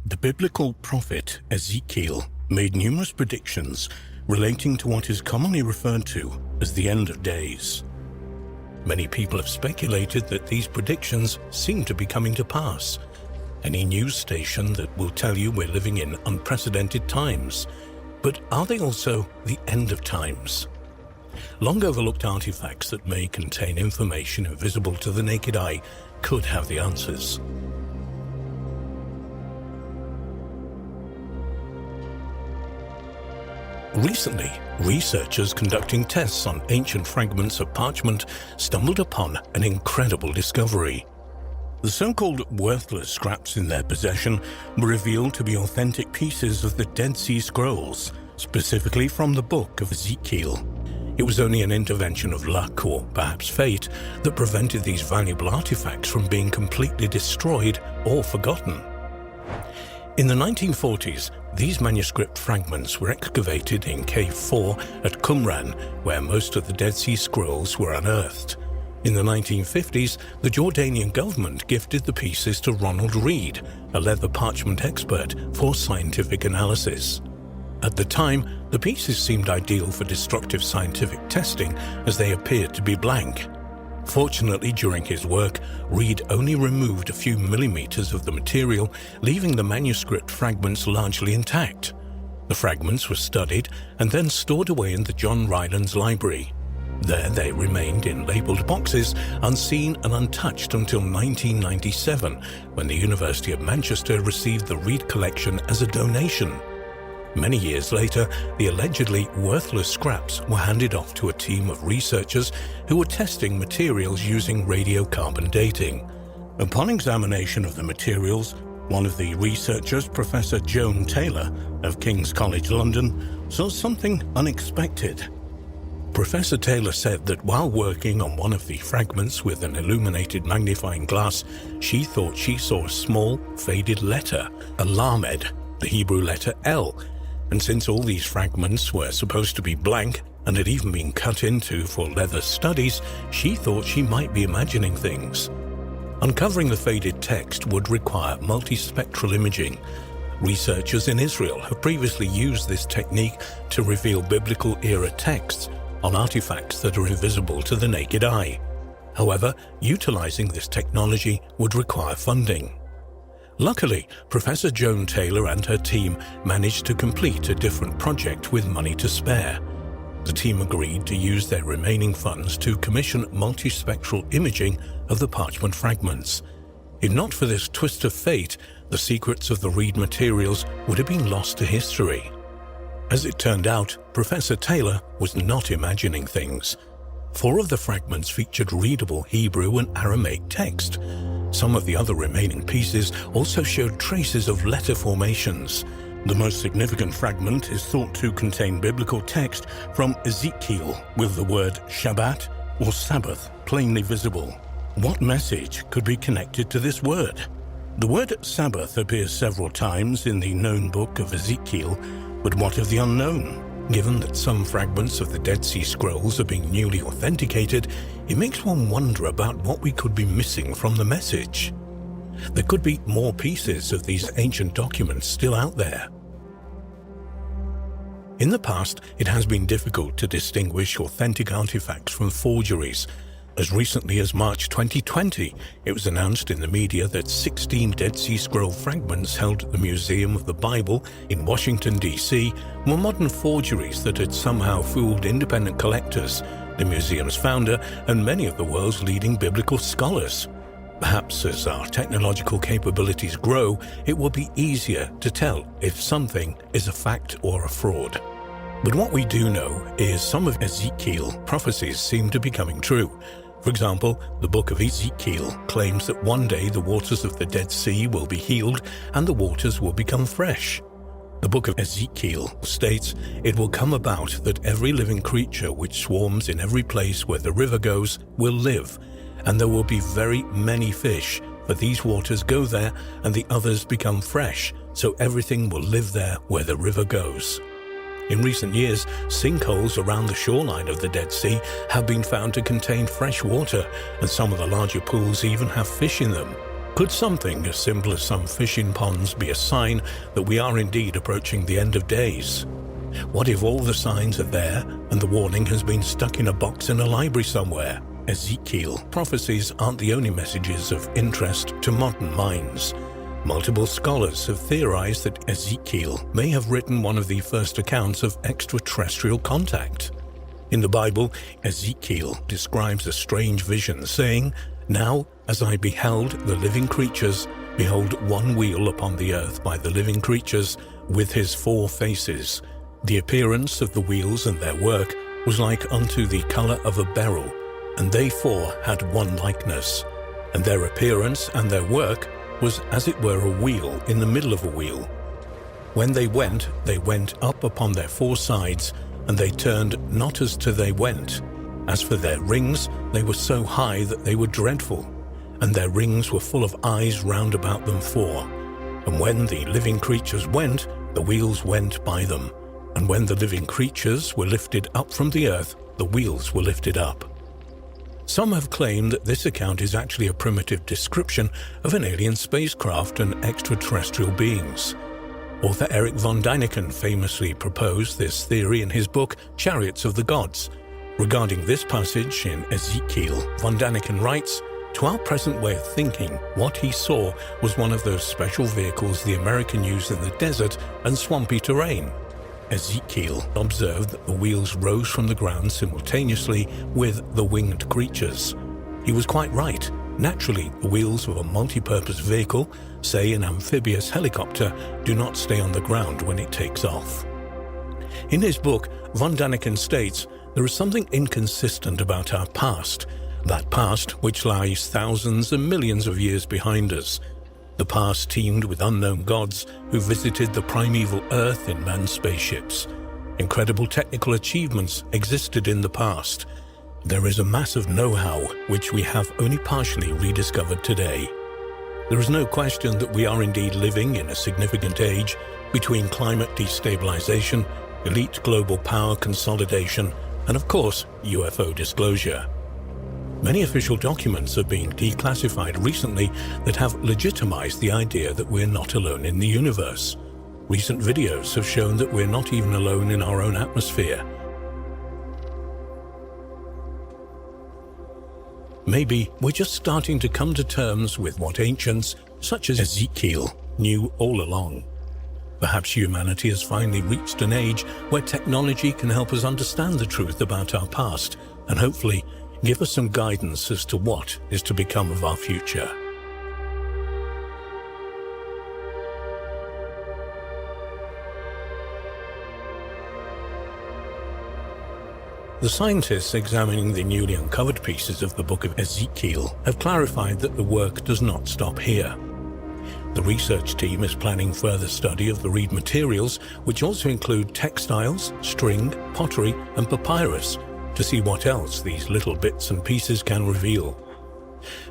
The biblical prophet Ezekiel made numerous predictions relating to what is commonly referred to as the end of days. Many people have speculated that these predictions seem to be coming to pass. Any news station that will tell you we're living in unprecedented times. But are they also the end of times? Long overlooked artifacts that may contain information invisible to the naked eye could have the answers. Recently, researchers conducting tests on ancient fragments of parchment stumbled upon an incredible discovery. The so-called worthless scraps in their possession were revealed to be authentic pieces of the Dead Sea Scrolls, specifically from the Book of Ezekiel. It was only an intervention of luck, or perhaps fate, that prevented these valuable artifacts from being completely destroyed or forgotten. In the 1940s, these manuscript fragments were excavated in Cave 4 at Qumran, where most of the Dead Sea Scrolls were unearthed. In the 1950s, the Jordanian government gifted the pieces to Ronald Reed, a leather parchment expert, for scientific analysis. At the time, the pieces seemed ideal for destructive scientific testing, as they appeared to be blank. Fortunately, during his work, Reed only removed a few millimeters of the material, leaving the manuscript fragments largely intact. The fragments were studied and then stored away in the John Rylands Library. There they remained in labeled boxes, unseen and untouched until 1997, when the University of Manchester received the Reed collection as a donation. Many years later, the allegedly worthless scraps were handed off to a team of researchers who were testing materials using radiocarbon dating. Upon examination of the materials, one of the researchers, Professor Joan Taylor of King's College London, saw something unexpected. Professor Taylor said that while working on one of the fragments with an illuminated magnifying glass, she thought she saw a small, faded letter, a lamed, the Hebrew letter L. And since all these fragments were supposed to be blank and had even been cut into for leather studies, she thought she might be imagining things. Uncovering the faded text would require multispectral imaging. Researchers in Israel have previously used this technique to reveal biblical-era texts on artifacts that are invisible to the naked eye. However, utilizing this technology would require funding. Luckily, Professor Joan Taylor and her team managed to complete a different project with money to spare. The team agreed to use their remaining funds to commission multispectral imaging of the parchment fragments. If not for this twist of fate, the secrets of the Reed materials would have been lost to history. As it turned out, Professor Taylor was not imagining things. 4 of the fragments featured readable Hebrew and Aramaic text. Some of the other remaining pieces also showed traces of letter formations. The most significant fragment is thought to contain biblical text from Ezekiel, with the word Shabbat or Sabbath plainly visible. What message could be connected to this word? The word Sabbath appears several times in the known book of Ezekiel, but what of the unknown? Given that some fragments of the Dead Sea Scrolls are being newly authenticated, it makes one wonder about what we could be missing from the message. There could be more pieces of these ancient documents still out there. In the past, it has been difficult to distinguish authentic artifacts from forgeries. As recently as March 2020, it was announced in the media that 16 Dead Sea Scroll fragments held at the Museum of the Bible in Washington, D.C. were modern forgeries that had somehow fooled independent collectors, the museum's founder, and many of the world's leading biblical scholars. Perhaps as our technological capabilities grow, it will be easier to tell if something is a fact or a fraud. But what we do know is some of Ezekiel's prophecies seem to be coming true. For example, the book of Ezekiel claims that one day the waters of the Dead Sea will be healed and the waters will become fresh. The book of Ezekiel states, "It will come about that every living creature which swarms in every place where the river goes will live, and there will be very many fish, for these waters go there and the others become fresh, so everything will live there where the river goes." In recent years, sinkholes around the shoreline of the Dead Sea have been found to contain fresh water, and some of the larger pools even have fish in them. Could something as simple as some fish in ponds be a sign that we are indeed approaching the end of days? What if all the signs are there and the warning has been stuck in a box in a library somewhere? Ezekiel prophecies aren't the only messages of interest to modern minds. Multiple scholars have theorized that Ezekiel may have written one of the first accounts of extraterrestrial contact. In the Bible, Ezekiel describes a strange vision, saying, "Now, as I beheld the living creatures, behold one wheel upon the earth by the living creatures, with his 4 faces. The appearance of the wheels and their work was like unto the colour of a beryl, and they 4 had one likeness. And their appearance and their work was as it were a wheel in the middle of a wheel. When they went up upon their 4 sides, and they turned not as to they went. As for their rings, they were so high that they were dreadful, and their rings were full of eyes round about them 4. And when the living creatures went, the wheels went by them. And when the living creatures were lifted up from the earth, the wheels were lifted up." Some have claimed that this account is actually a primitive description of an alien spacecraft and extraterrestrial beings. Author Eric von Däniken famously proposed this theory in his book Chariots of the Gods. Regarding this passage in Ezekiel, von Däniken writes, "To our present way of thinking, what he saw was one of those special vehicles the American used in the desert and swampy terrain. Ezekiel observed that the wheels rose from the ground simultaneously with the winged creatures. He was quite right. Naturally, the wheels of a multi-purpose vehicle, say an amphibious helicopter, do not stay on the ground when it takes off." In his book, von Däniken states, "There is something inconsistent about our past, that past which lies thousands and millions of years behind us. The past teemed with unknown gods who visited the primeval Earth in manned spaceships. Incredible technical achievements existed in the past. There is a mass of know-how which we have only partially rediscovered today. There is no question that we are indeed living in a significant age between climate destabilization, elite global power consolidation, and of course, UFO disclosure. Many official documents have been declassified recently that have legitimized the idea that we're not alone in the universe. Recent videos have shown that we're not even alone in our own atmosphere. Maybe we're just starting to come to terms with what ancients, such as Ezekiel, knew all along. Perhaps humanity has finally reached an age where technology can help us understand the truth about our past and hopefully give us some guidance as to what is to become of our future. The scientists examining the newly uncovered pieces of the Book of Ezekiel have clarified that the work does not stop here. The research team is planning further study of the reed materials, which also include textiles, string, pottery, and papyrus, to see what else these little bits and pieces can reveal.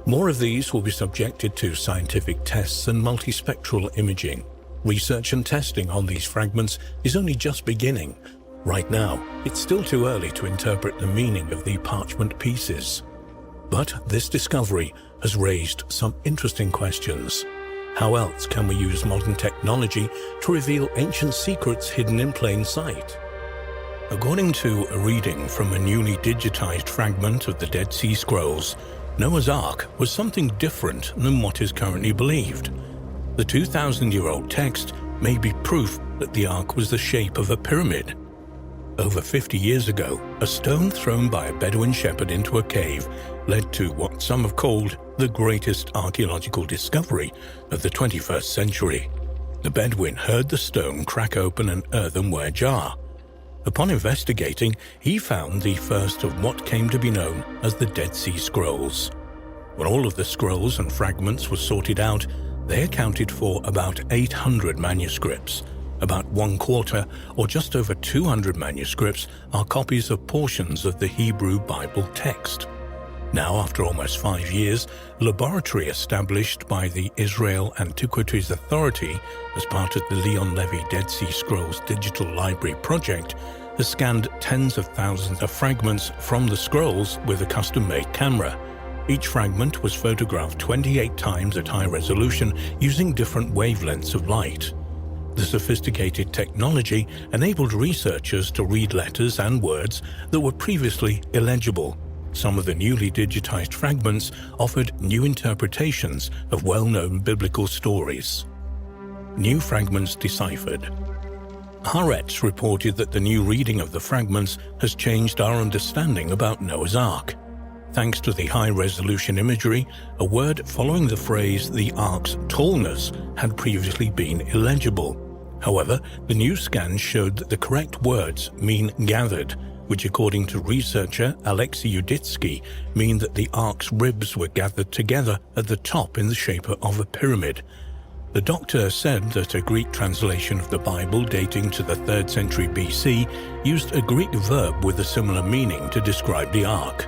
More of these will be subjected to scientific tests and multispectral imaging. Research and testing on these fragments is only just beginning. Right now, it's still too early to interpret the meaning of the parchment pieces. But this discovery has raised some interesting questions. How else can we use modern technology to reveal ancient secrets hidden in plain sight? According to a reading from a newly digitized fragment of the Dead Sea Scrolls, Noah's Ark was something different than what is currently believed. The 2,000-year-old text may be proof that the Ark was the shape of a pyramid. Over 50 years ago, a stone thrown by a Bedouin shepherd into a cave led to what some have called the greatest archaeological discovery of the 21st century. The Bedouin heard the stone crack open an earthenware jar. Upon investigating, he found the first of what came to be known as the Dead Sea Scrolls. When all of the scrolls and fragments were sorted out, they accounted for about 800 manuscripts. About 1/4, or just over 200 manuscripts, are copies of portions of the Hebrew Bible text. Now, after almost 5 years, a laboratory established by the Israel Antiquities Authority as part of the Leon Levy Dead Sea Scrolls Digital Library project has scanned tens of thousands of fragments from the scrolls with a custom-made camera. Each fragment was photographed 28 times at high resolution using different wavelengths of light. The sophisticated technology enabled researchers to read letters and words that were previously illegible. Some of the newly digitized fragments offered new interpretations of well-known biblical stories. New fragments deciphered. Haaretz reported that the new reading of the fragments has changed our understanding about Noah's Ark. Thanks to the high-resolution imagery, a word following the phrase "the Ark's tallness" had previously been illegible. However, the new scans showed that the correct words mean "gathered," which according to researcher Alexei Uditsky mean that the Ark's ribs were gathered together at the top in the shape of a pyramid. The doctor said that a Greek translation of the Bible dating to the 3rd century BC used a Greek verb with a similar meaning to describe the Ark.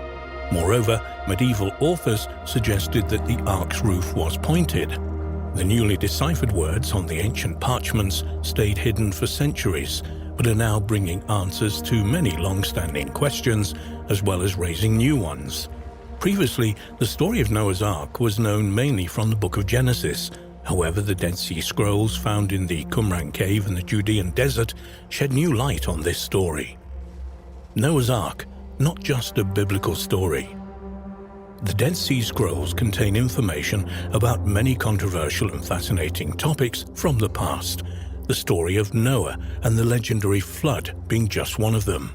Moreover, medieval authors suggested that the Ark's roof was pointed. The newly deciphered words on the ancient parchments stayed hidden for centuries, but are now bringing answers to many long-standing questions, as well as raising new ones. Previously, the story of Noah's Ark was known mainly from the Book of Genesis. However, the Dead Sea Scrolls found in the Qumran cave in the Judean desert shed new light on this story. Noah's Ark, not just a biblical story. The Dead Sea Scrolls contain information about many controversial and fascinating topics from the past, the story of Noah and the legendary flood being just one of them.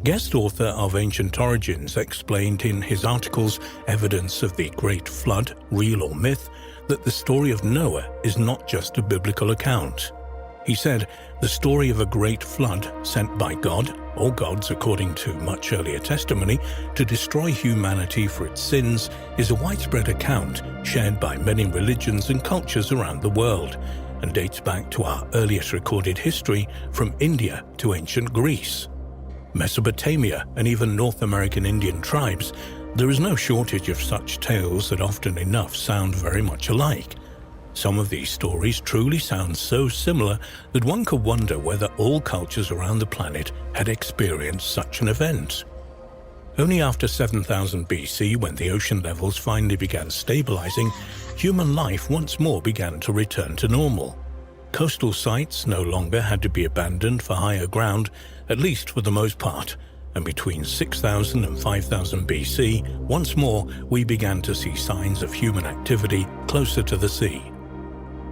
Guest author of Ancient Origins explained in his articles Evidence of the Great Flood, Real or Myth, that the story of Noah is not just a biblical account. He said, the story of a great flood sent by God, or gods according to much earlier testimony, to destroy humanity for its sins is a widespread account shared by many religions and cultures around the world, and dates back to our earliest recorded history from India to ancient Greece. Mesopotamia and even North American Indian tribes, there is no shortage of such tales that often enough sound very much alike. Some of these stories truly sound so similar that one could wonder whether all cultures around the planet had experienced such an event. Only after 7000 BC, when the ocean levels finally began stabilizing, human life once more began to return to normal. Coastal sites no longer had to be abandoned for higher ground, at least for the most part, and between 6000 and 5000 BC, once more we began to see signs of human activity closer to the sea.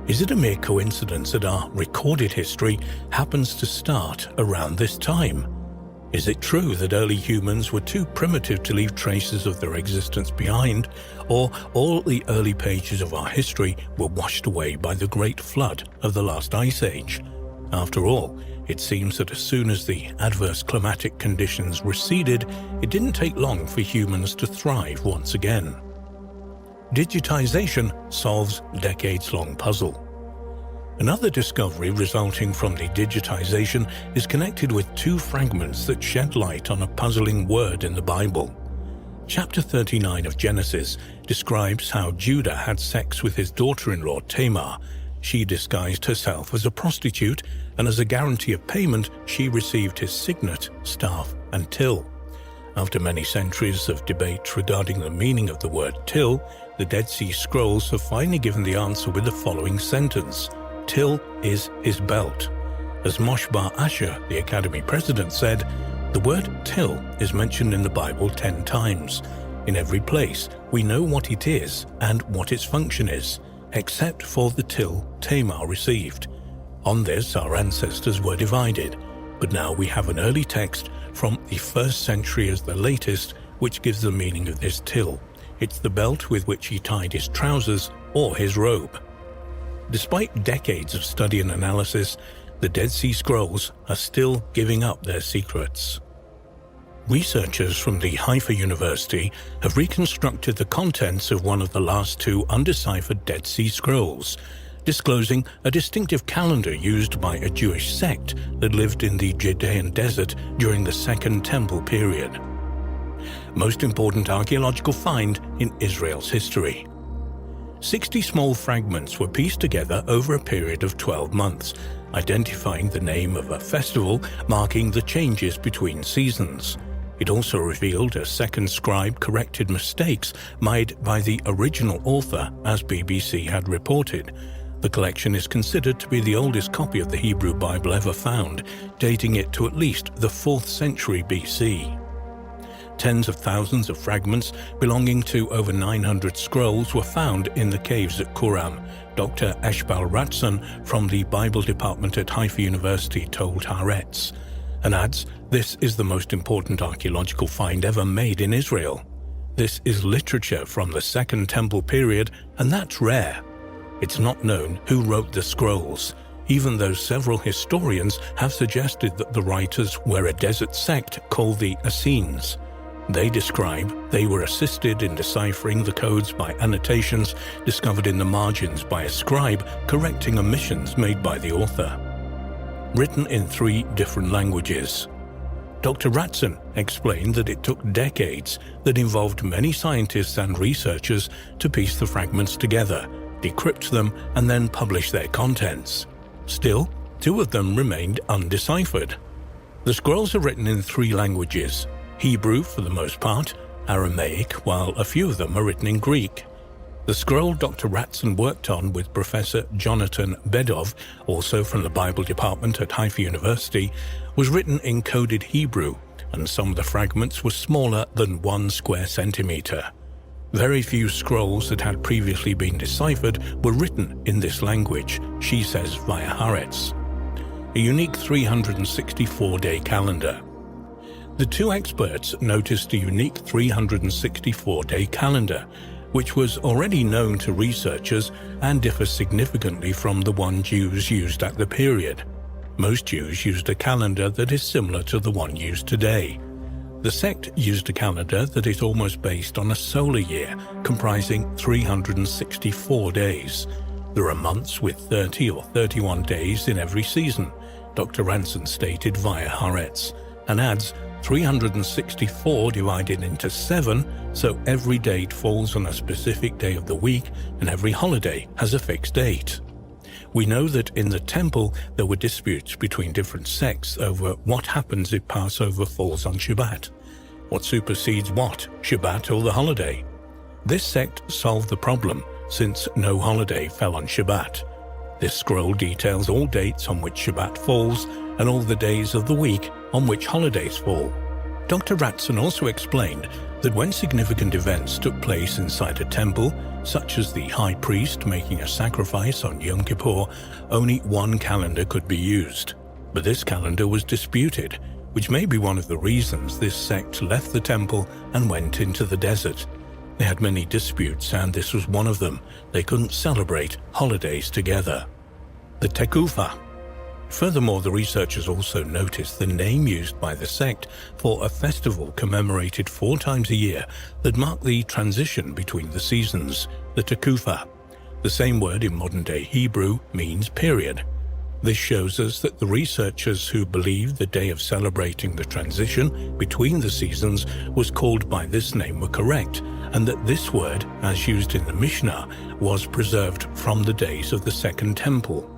Is it a mere coincidence that our recorded history happens to start around this time? Is it true that early humans were too primitive to leave traces of their existence behind, or all the early pages of our history were washed away by the Great Flood of the last ice age? After all, it seems that as soon as the adverse climatic conditions receded, it didn't take long for humans to thrive once again. Digitization solves decades-long puzzle. Another discovery resulting from the digitization is connected with two fragments that shed light on a puzzling word in the Bible. Chapter 39 of Genesis describes how Judah had sex with his daughter-in-law Tamar. She disguised herself as a prostitute, and as a guarantee of payment, she received his signet, staff, and till. After many centuries of debate regarding the meaning of the word till, the Dead Sea Scrolls have finally given the answer with the following sentence: Till is his belt. As Moshe Bar Asher, the Academy president, said, the word till is mentioned in the Bible 10 times. In every place, we know what it is and what its function is, except for the till Tamar received. On this, our ancestors were divided, but now we have an early text from the 1st century as the latest, which gives the meaning of this till. It's the belt with which he tied his trousers or his robe. Despite decades of study and analysis, the Dead Sea Scrolls are still giving up their secrets. Researchers from the Haifa University have reconstructed the contents of one of the last two undeciphered Dead Sea Scrolls, disclosing a distinctive calendar used by a Jewish sect that lived in the Judean desert during the Second Temple period. Most important archaeological find in Israel's history. 60 small fragments were pieced together over a period of 12 months, identifying the name of a festival marking the changes between seasons. It also revealed a second scribe corrected mistakes made by the original author, as BBC had reported. The collection is considered to be the oldest copy of the Hebrew Bible ever found, dating it to at least the 4th century BC. Tens of thousands of fragments belonging to over 900 scrolls were found in the caves at Qumran, Dr. Eshbal Ratson from the Bible department at Haifa University told Haaretz, and adds, "This is the most important archaeological find ever made in Israel. This is literature from the Second Temple period, and that's rare. It's not known who wrote the scrolls, even though several historians have suggested that the writers were a desert sect called the Essenes. They describe they were assisted in deciphering the codes by annotations discovered in the margins by a scribe correcting omissions made by the author. Written in 3 different languages. Dr. Ratson explained that it took decades that involved many scientists and researchers to piece the fragments together, decrypt them, and then publish their contents. Still, 2 of them remained undeciphered. The scrolls are written in 3 languages, Hebrew for the most part, Aramaic, while a few of them are written in Greek. The scroll Dr. Ratson worked on with Professor Jonathan Bedov, also from the Bible department at Haifa University, was written in coded Hebrew, and some of the fragments were smaller than 1 square centimeter. Very few scrolls that had previously been deciphered were written in this language, she says via Haaretz. A unique 364-day calendar. The 2 experts noticed a unique 364-day calendar, which was already known to researchers and differs significantly from the one Jews used at the period. Most Jews used a calendar that is similar to the one used today. The sect used a calendar that is almost based on a solar year, comprising 364 days. There are months with 30 or 31 days in every season, Dr. Ranson stated via Haaretz, and adds 364 divided into 7, so every date falls on a specific day of the week and every holiday has a fixed date. We know that in the temple there were disputes between different sects over what happens if Passover falls on Shabbat. What supersedes what, Shabbat or the holiday? This sect solved the problem since no holiday fell on Shabbat. This scroll details all dates on which Shabbat falls and all the days of the week on which holidays fall. Dr. Ratson also explained that when significant events took place inside a temple, such as the high priest making a sacrifice on Yom Kippur, only one calendar could be used. But this calendar was disputed, which may be one of the reasons this sect left the temple and went into the desert. They had many disputes, and this was one of them. They couldn't celebrate holidays together. The Tekufa. Furthermore, the researchers also noticed the name used by the sect for a festival commemorated 4 times a year that marked the transition between the seasons, the Tekufa. The same word in modern-day Hebrew means period. This shows us that the researchers who believed the day of celebrating the transition between the seasons was called by this name were correct, and that this word, as used in the Mishnah, was preserved from the days of the Second Temple.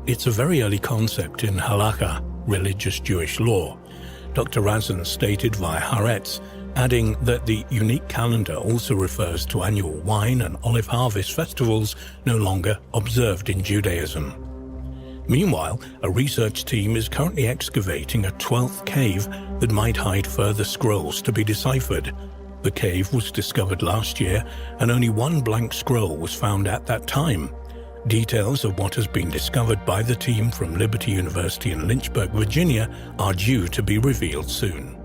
It's a very early concept in halakha, religious Jewish law. Dr. Razan stated via Haaretz, adding that the unique calendar also refers to annual wine and olive harvest festivals no longer observed in Judaism. Meanwhile, a research team is currently excavating a 12th cave that might hide further scrolls to be deciphered. The cave was discovered last year, and only one blank scroll was found at that time. Details of what has been discovered by the team from Liberty University in Lynchburg, Virginia, are due to be revealed soon.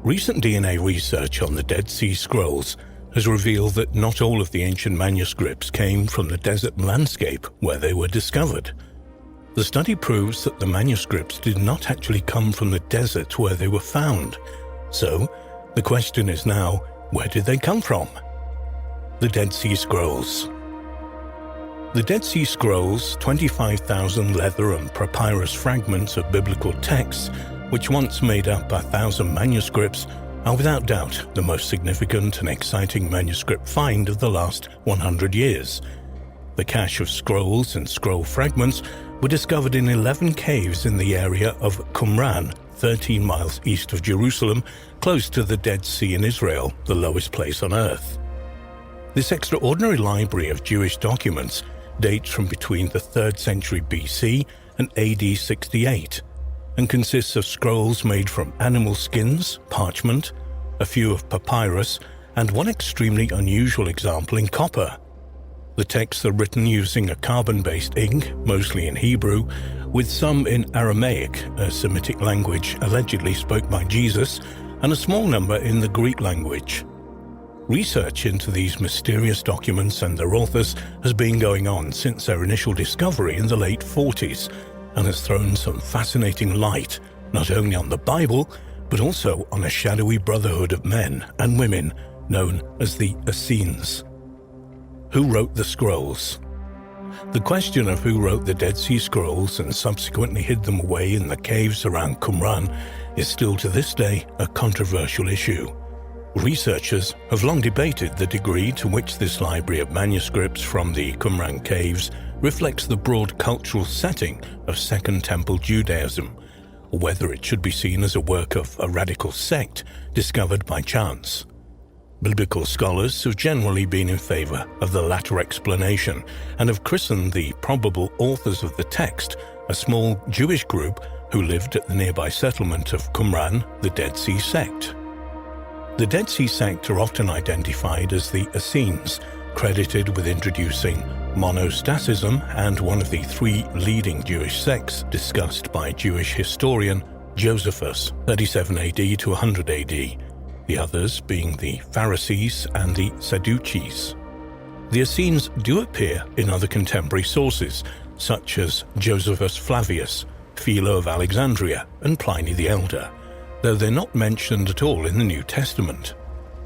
Recent DNA research on the Dead Sea Scrolls has revealed that not all of the ancient manuscripts came from the desert landscape where they were discovered. The study proves that the manuscripts did not actually come from the desert where they were found. So, the question is now, where did they come from? The Dead Sea Scrolls. The Dead Sea Scrolls, 25,000 leather and papyrus fragments of biblical texts, which once made up 1,000 manuscripts, are without doubt the most significant and exciting manuscript find of the last 100 years. The cache of scrolls and scroll fragments were discovered in 11 caves in the area of Qumran, 13 miles east of Jerusalem, close to the Dead Sea in Israel, the lowest place on Earth. This extraordinary library of Jewish documents dates from between the 3rd century BC and AD 68, and consists of scrolls made from animal skins, parchment, a few of papyrus, and one extremely unusual example in copper. The texts are written using a carbon-based ink, mostly in Hebrew, with some in Aramaic, a Semitic language allegedly spoke by Jesus, and a small number in the Greek language. Research into these mysterious documents and their authors has been going on since their initial discovery in the late 40s, and has thrown some fascinating light not only on the Bible, but also on a shadowy brotherhood of men and women known as the Essenes. Who wrote the scrolls? The question of who wrote the Dead Sea Scrolls and subsequently hid them away in the caves around Qumran is still to this day a controversial issue. Researchers have long debated the degree to which this library of manuscripts from the Qumran caves reflects the broad cultural setting of Second Temple Judaism, or whether it should be seen as a work of a radical sect discovered by chance. Biblical scholars have generally been in favor of the latter explanation and have christened the probable authors of the text a small Jewish group who lived at the nearby settlement of Qumran, the Dead Sea sect. The Dead Sea sect are often identified as the Essenes, credited with introducing monostatism and one of the 3 leading Jewish sects discussed by Jewish historian Josephus, 37 AD to 100 AD, the others being the Pharisees and the Sadducees. The Essenes do appear in other contemporary sources, such as Josephus Flavius, Philo of Alexandria, and Pliny the Elder, though they're not mentioned at all in the New Testament.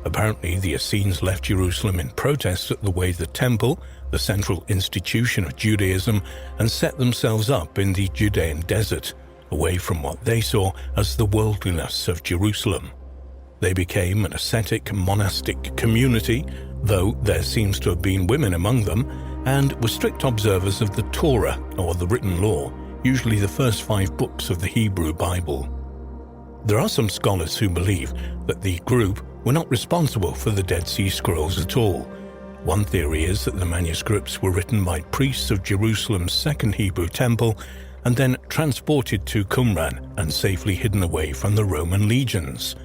Apparently, the Essenes left Jerusalem in protest at the way the temple, the central institution of Judaism, and set themselves up in the Judean desert, away from what they saw as the worldliness of Jerusalem. They became an ascetic monastic community, though there seems to have been women among them, and were strict observers of the Torah, or the written law, usually the first 5 books of the Hebrew Bible. There are some scholars who believe that the group were not responsible for the Dead Sea Scrolls at all. One theory is that the manuscripts were written by priests of Jerusalem's Second Hebrew Temple and then transported to Qumran and safely hidden away from the Roman legions.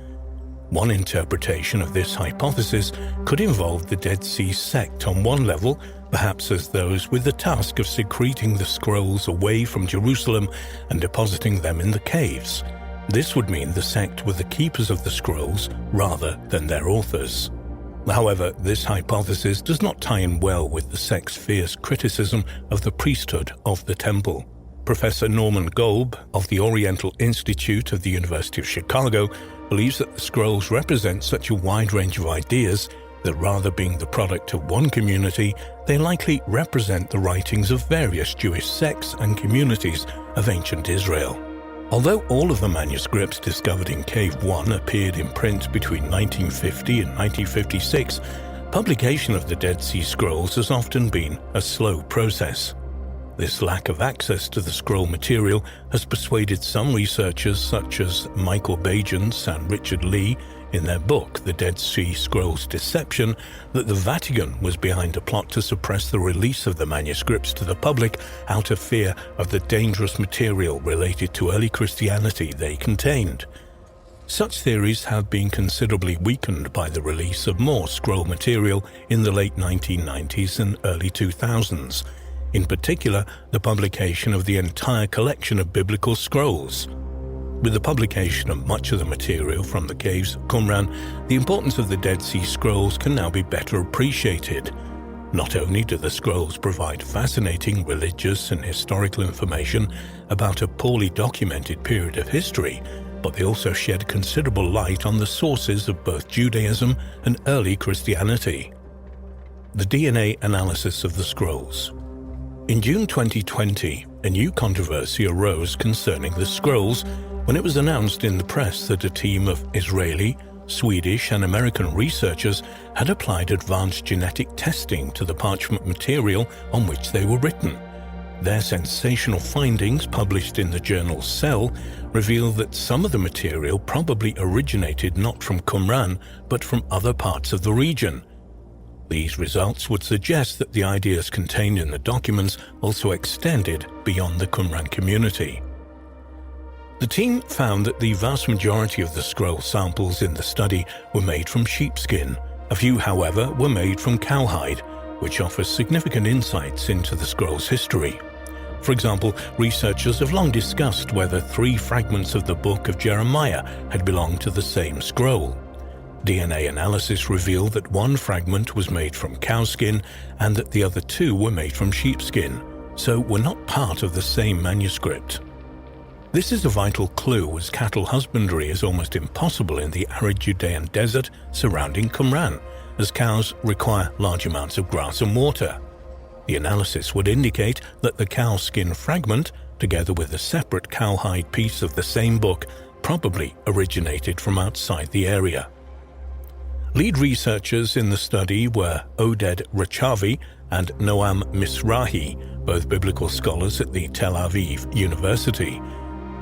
One interpretation of this hypothesis could involve the Dead Sea sect on one level, perhaps as those with the task of secreting the scrolls away from Jerusalem and depositing them in the caves. This would mean the sect were the keepers of the scrolls rather than their authors. However, this hypothesis does not tie in well with the sect's fierce criticism of the priesthood of the temple. Professor Norman Golb of the Oriental Institute of the University of Chicago believes that the scrolls represent such a wide range of ideas that rather being the product of one community, they likely represent the writings of various Jewish sects and communities of ancient Israel. Although all of the manuscripts discovered in Cave 1 appeared in print between 1950 and 1956, publication of the Dead Sea Scrolls has often been a slow process. This lack of access to the scroll material has persuaded some researchers such as Michael Bagents and Richard Lee in their book The Dead Sea Scrolls Deception that the Vatican was behind a plot to suppress the release of the manuscripts to the public out of fear of the dangerous material related to early Christianity they contained. Such theories have been considerably weakened by the release of more scroll material in the late 1990s and early 2000s. In particular, the publication of the entire collection of biblical scrolls. With the publication of much of the material from the caves of Qumran, the importance of the Dead Sea Scrolls can now be better appreciated. Not only do the scrolls provide fascinating religious and historical information about a poorly documented period of history, but they also shed considerable light on the sources of both Judaism and early Christianity. The DNA analysis of the scrolls. In June 2020, a new controversy arose concerning the scrolls when it was announced in the press that a team of Israeli, Swedish, and American researchers had applied advanced genetic testing to the parchment material on which they were written. Their sensational findings, published in the journal Cell, reveal that some of the material probably originated not from Qumran, but from other parts of the region. These results would suggest that the ideas contained in the documents also extended beyond the Qumran community. The team found that the vast majority of the scroll samples in the study were made from sheepskin. A few, however, were made from cowhide, which offers significant insights into the scroll's history. For example, researchers have long discussed whether 3 fragments of the Book of Jeremiah had belonged to the same scroll. DNA analysis revealed that one fragment was made from cowskin and that the other 2 were made from sheepskin, so were not part of the same manuscript. This is a vital clue, as cattle husbandry is almost impossible in the arid Judean desert surrounding Qumran, as cows require large amounts of grass and water. The analysis would indicate that the cowskin fragment, together with a separate cowhide piece of the same book, probably originated from outside the area. Lead researchers in the study were Oded Rachavi and Noam Mizrahi, both biblical scholars at the Tel Aviv University.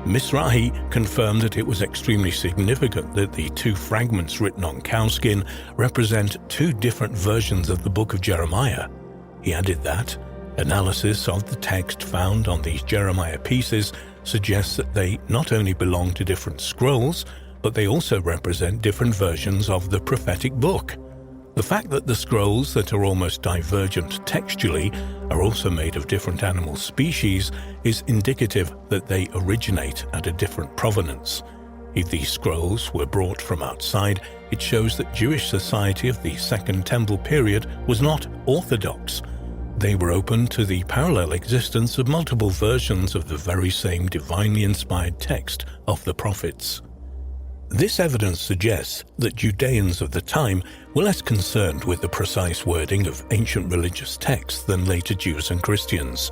Mizrahi confirmed that it was extremely significant that the 2 fragments written on cowskin represent 2 different versions of the Book of Jeremiah. He added that analysis of the text found on these Jeremiah pieces suggests that they not only belong to different scrolls, but they also represent different versions of the prophetic book. The fact that the scrolls that are almost divergent textually are also made of different animal species is indicative that they originate at a different provenance. If these scrolls were brought from outside, it shows that Jewish society of the Second Temple period was not orthodox. They were open to the parallel existence of multiple versions of the very same divinely inspired text of the prophets. This evidence suggests that Judeans of the time were less concerned with the precise wording of ancient religious texts than later Jews and Christians.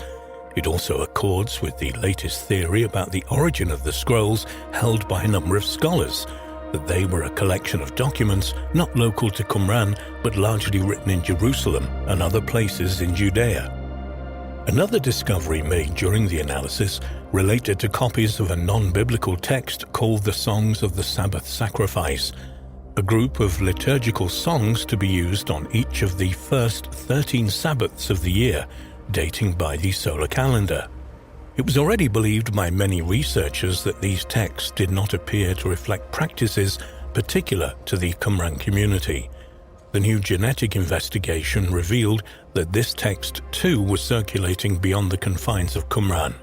It also accords with the latest theory about the origin of the scrolls held by a number of scholars, that they were a collection of documents not local to Qumran but largely written in Jerusalem and other places in Judea. Another discovery made during the analysis related to copies of a non-biblical text called the Songs of the Sabbath Sacrifice, a group of liturgical songs to be used on each of the first 13 Sabbaths of the year, dating by the solar calendar. It was already believed by many researchers that these texts did not appear to reflect practices particular to the Qumran community. The new genetic investigation revealed that this text too was circulating beyond the confines of Qumran.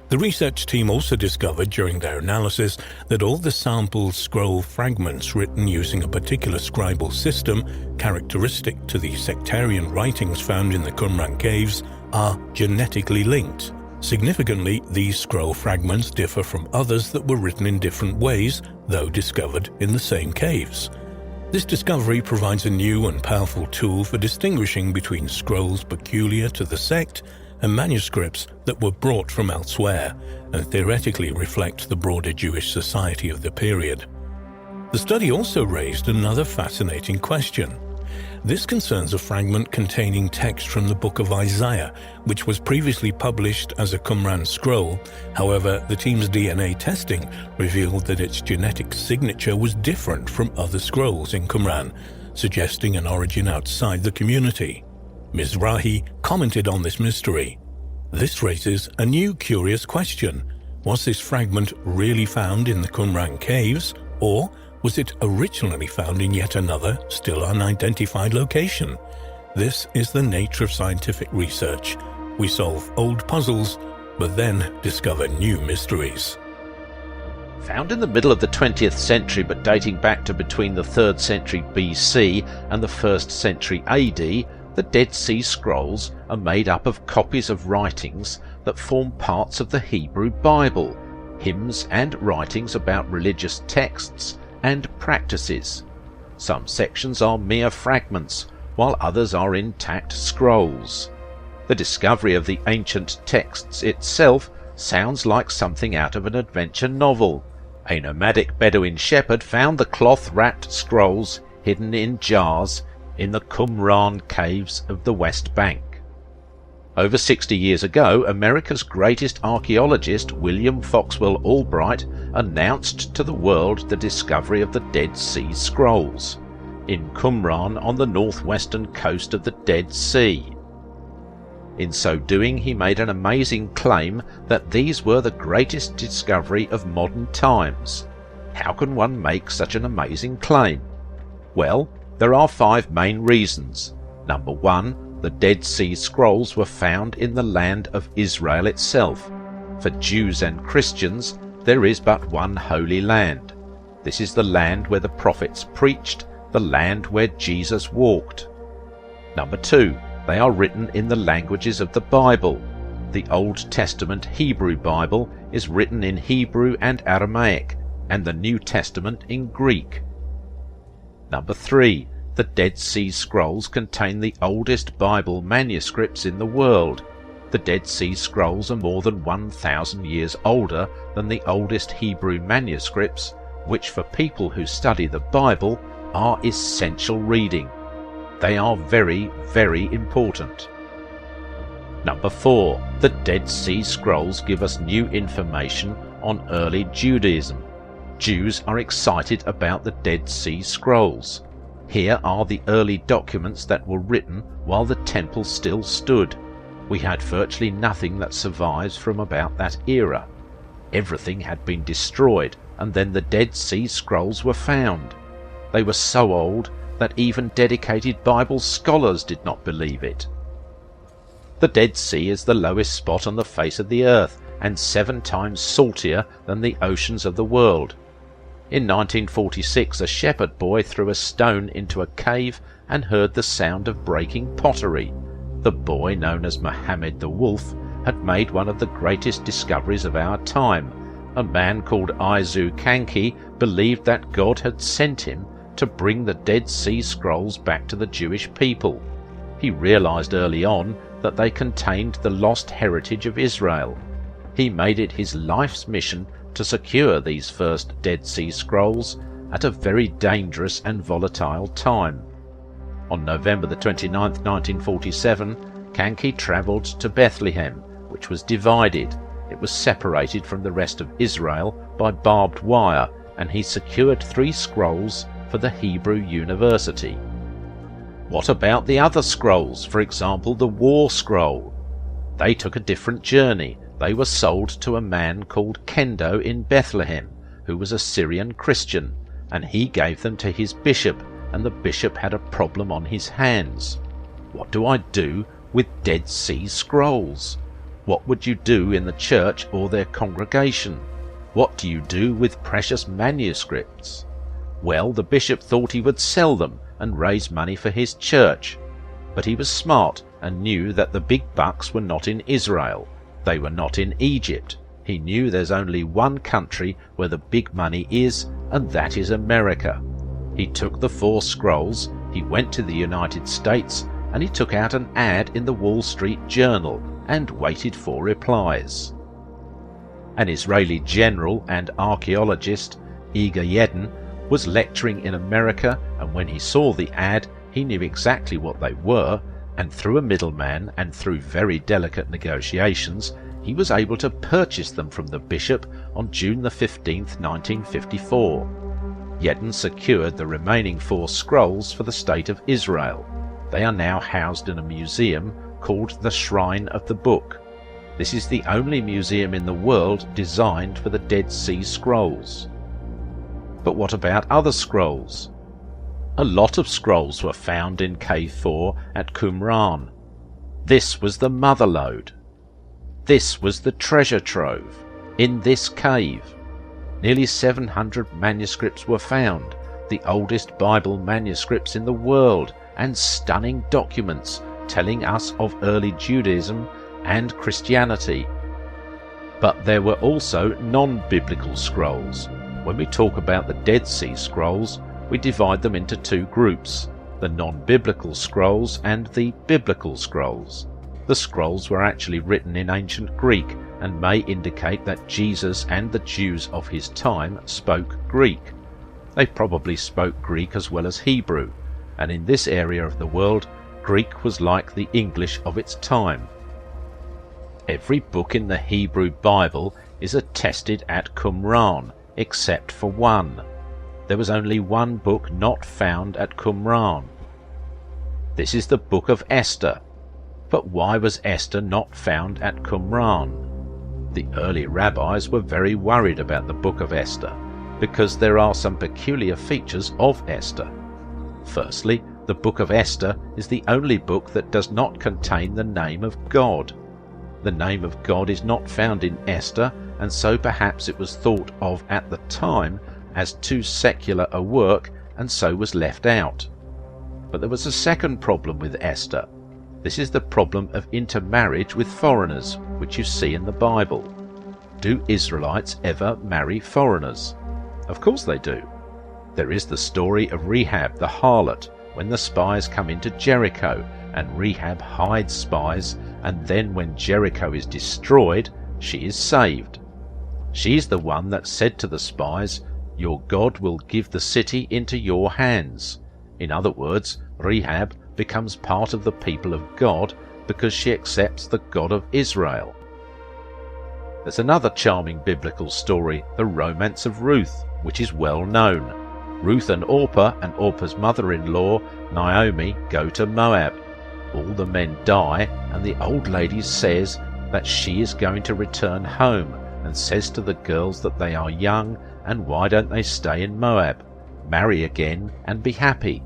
The research team also discovered during their analysis that all the sampled scroll fragments written using a particular scribal system, characteristic to the sectarian writings found in the Qumran caves, are genetically linked. Significantly, these scroll fragments differ from others that were written in different ways, though discovered in the same caves. This discovery provides a new and powerful tool for distinguishing between scrolls peculiar to the sect and manuscripts that were brought from elsewhere and theoretically reflect the broader Jewish society of the period. The study also raised another fascinating question. This concerns a fragment containing text from the Book of Isaiah, which was previously published as a Qumran scroll. However, the team's DNA testing revealed that its genetic signature was different from other scrolls in Qumran, suggesting an origin outside the community. Mizrahi commented on this mystery. This raises a new curious question. Was this fragment really found in the Qumran caves, or was it originally found in yet another, still unidentified location? This is the nature of scientific research. We solve old puzzles, but then discover new mysteries. Found in the middle of the 20th century but dating back to between the 3rd century BC and the 1st century AD, the Dead Sea Scrolls are made up of copies of writings that form parts of the Hebrew Bible, hymns and writings about religious texts and practices. Some sections are mere fragments, while others are intact scrolls. The discovery of the ancient texts itself sounds like something out of an adventure novel. A nomadic Bedouin shepherd found the cloth-wrapped scrolls hidden in jars in the Qumran caves of the West Bank. Over 60 years ago, America's greatest archaeologist, William Foxwell Albright, announced to the world the discovery of the Dead Sea Scrolls in Qumran on the northwestern coast of the Dead Sea. In so doing, he made an amazing claim that these were the greatest discovery of modern times. How can one make such an amazing claim? Well, there are 5 main reasons. Number 1, the Dead Sea Scrolls were found in the land of Israel itself. For Jews and Christians, there is but one holy land. This is the land where the prophets preached, the land where Jesus walked. Number 2, they are written in the languages of the Bible. The Old Testament Hebrew Bible is written in Hebrew and Aramaic, and the New Testament in Greek. Number 3, the Dead Sea Scrolls contain the oldest Bible manuscripts in the world. The Dead Sea Scrolls are more than 1,000 years older than the oldest Hebrew manuscripts, which for people who study the Bible are essential reading. They are very, very important. Number 4, the Dead Sea Scrolls give us new information on early Judaism. Jews are excited about the Dead Sea Scrolls. Here are the early documents that were written while the temple still stood. We had virtually nothing that survives from about that era. Everything had been destroyed, and then the Dead Sea Scrolls were found. They were so old that even dedicated Bible scholars did not believe it. The Dead Sea is the lowest spot on the face of the earth, and 7 times saltier than the oceans of the world. In 1946, a shepherd boy threw a stone into a cave and heard the sound of breaking pottery. The boy, known as Mohammed the Wolf, had made one of the greatest discoveries of our time. A man called Izu Kanki believed that God had sent him to bring the Dead Sea Scrolls back to the Jewish people. He realized early on that they contained the lost heritage of Israel. He made it his life's mission to secure these first Dead Sea Scrolls at a very dangerous and volatile time. On November the 29th, 1947, Kanki travelled to Bethlehem, which was divided. It was separated from the rest of Israel by barbed wire, and he secured 3 scrolls for the Hebrew University. What about the other scrolls, for example the War Scroll? They took a different journey. They were sold to a man called Kendo in Bethlehem, who was a Syrian Christian, and he gave them to his bishop, and the bishop had a problem on his hands. What do I do with Dead Sea Scrolls? What would you do in the church or their congregation? What do you do with precious manuscripts? Well, the bishop thought he would sell them and raise money for his church. But he was smart and knew that the big bucks were not in Israel. They were not in Egypt. He knew there's only one country where the big money is, and that is America. He took the 4 scrolls, he went to the United States, and he took out an ad in the Wall Street Journal and waited for replies. An Israeli general and archaeologist, Iga Yedin, was lecturing in America, and when he saw the ad, he knew exactly what they were, and through a middleman and through very delicate negotiations, he was able to purchase them from the bishop on June the 15th, 1954. Yedin secured the remaining 4 scrolls for the State of Israel. They are now housed in a museum called the Shrine of the Book. This is the only museum in the world designed for the Dead Sea Scrolls. But what about other scrolls? A lot of scrolls were found in Cave 4 at Qumran. This was the mother lode. This was the treasure trove. In this cave, nearly 700 manuscripts were found, the oldest Bible manuscripts in the world, and stunning documents telling us of early Judaism and Christianity. But there were also non-biblical scrolls. When we talk about the Dead Sea Scrolls, we divide them into 2 groups, the non-biblical scrolls and the biblical scrolls. The scrolls were actually written in ancient Greek and may indicate that Jesus and the Jews of his time spoke Greek. They probably spoke Greek as well as Hebrew, and in this area of the world, Greek was like the English of its time. Every book in the Hebrew Bible is attested at Qumran, except for one. There was only one book not found at Qumran. This is the Book of Esther. But why was Esther not found at Qumran? The early rabbis were very worried about the Book of Esther, because there are some peculiar features of Esther. Firstly, the Book of Esther is the only book that does not contain the name of God. The name of God is not found in Esther, and so perhaps it was thought of at the time as too secular a work, and so was left out. But there was a second problem with Esther. This is the problem of intermarriage with foreigners, which you see in the Bible. Do Israelites ever marry foreigners? Of course they do. There is the story of Rahab the harlot, when the spies come into Jericho, and Rahab hides spies, and then when Jericho is destroyed, she is saved. She is the one that said to the spies, "Your God will give the city into your hands." In other words, Rahab becomes part of the people of God because she accepts the God of Israel. There's another charming biblical story, the romance of Ruth, which is well known. Ruth and Orpah's mother-in-law, Naomi, go to Moab. All the men die, and the old lady says that she is going to return home, and says to the girls that they are young, and why don't they stay in Moab, marry again, and be happy?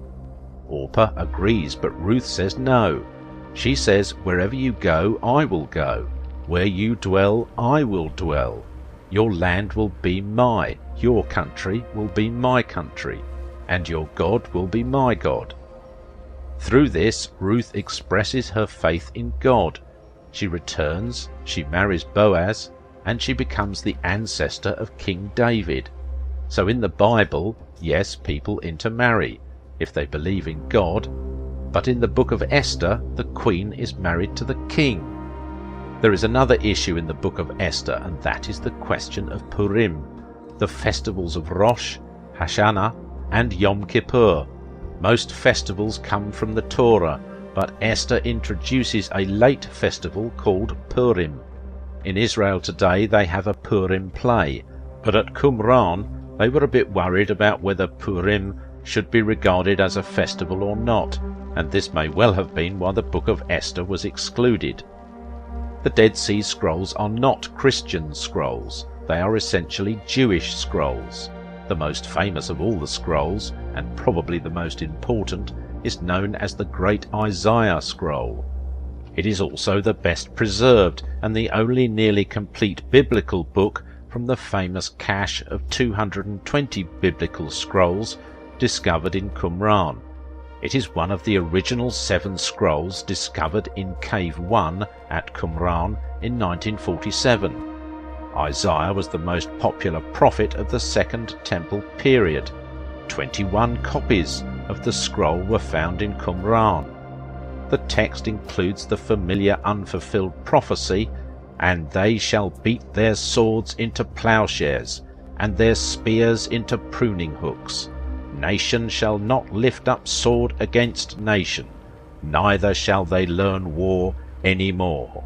Orpah agrees, but Ruth says no. She says, "Wherever you go, I will go. Where you dwell, I will dwell. Your land will be your country will be my country, and your God will be my God." Through this, Ruth expresses her faith in God. She returns, she marries Boaz, and she becomes the ancestor of King David. So in the Bible, yes, people intermarry, if they believe in God, but in the Book of Esther, the queen is married to the king. There is another issue in the Book of Esther, and that is the question of Purim, the festivals of Rosh, Hashanah, and Yom Kippur. Most festivals come from the Torah, but Esther introduces a late festival called Purim. In Israel today they have a Purim play, but at Qumran they were a bit worried about whether Purim should be regarded as a festival or not, and this may well have been why the Book of Esther was excluded. The Dead Sea Scrolls are not Christian scrolls, they are essentially Jewish scrolls. The most famous of all the scrolls, and probably the most important, is known as the Great Isaiah Scroll. It is also the best preserved and the only nearly complete biblical book from the famous cache of 220 biblical scrolls discovered in Qumran. It is one of the original 7 scrolls discovered in Cave 1 at Qumran in 1947. Isaiah was the most popular prophet of the Second Temple period. 21 copies of the scroll were found in Qumran. The text includes the familiar unfulfilled prophecy, "And they shall beat their swords into plowshares, and their spears into pruning hooks. Nation shall not lift up sword against nation, neither shall they learn war any more."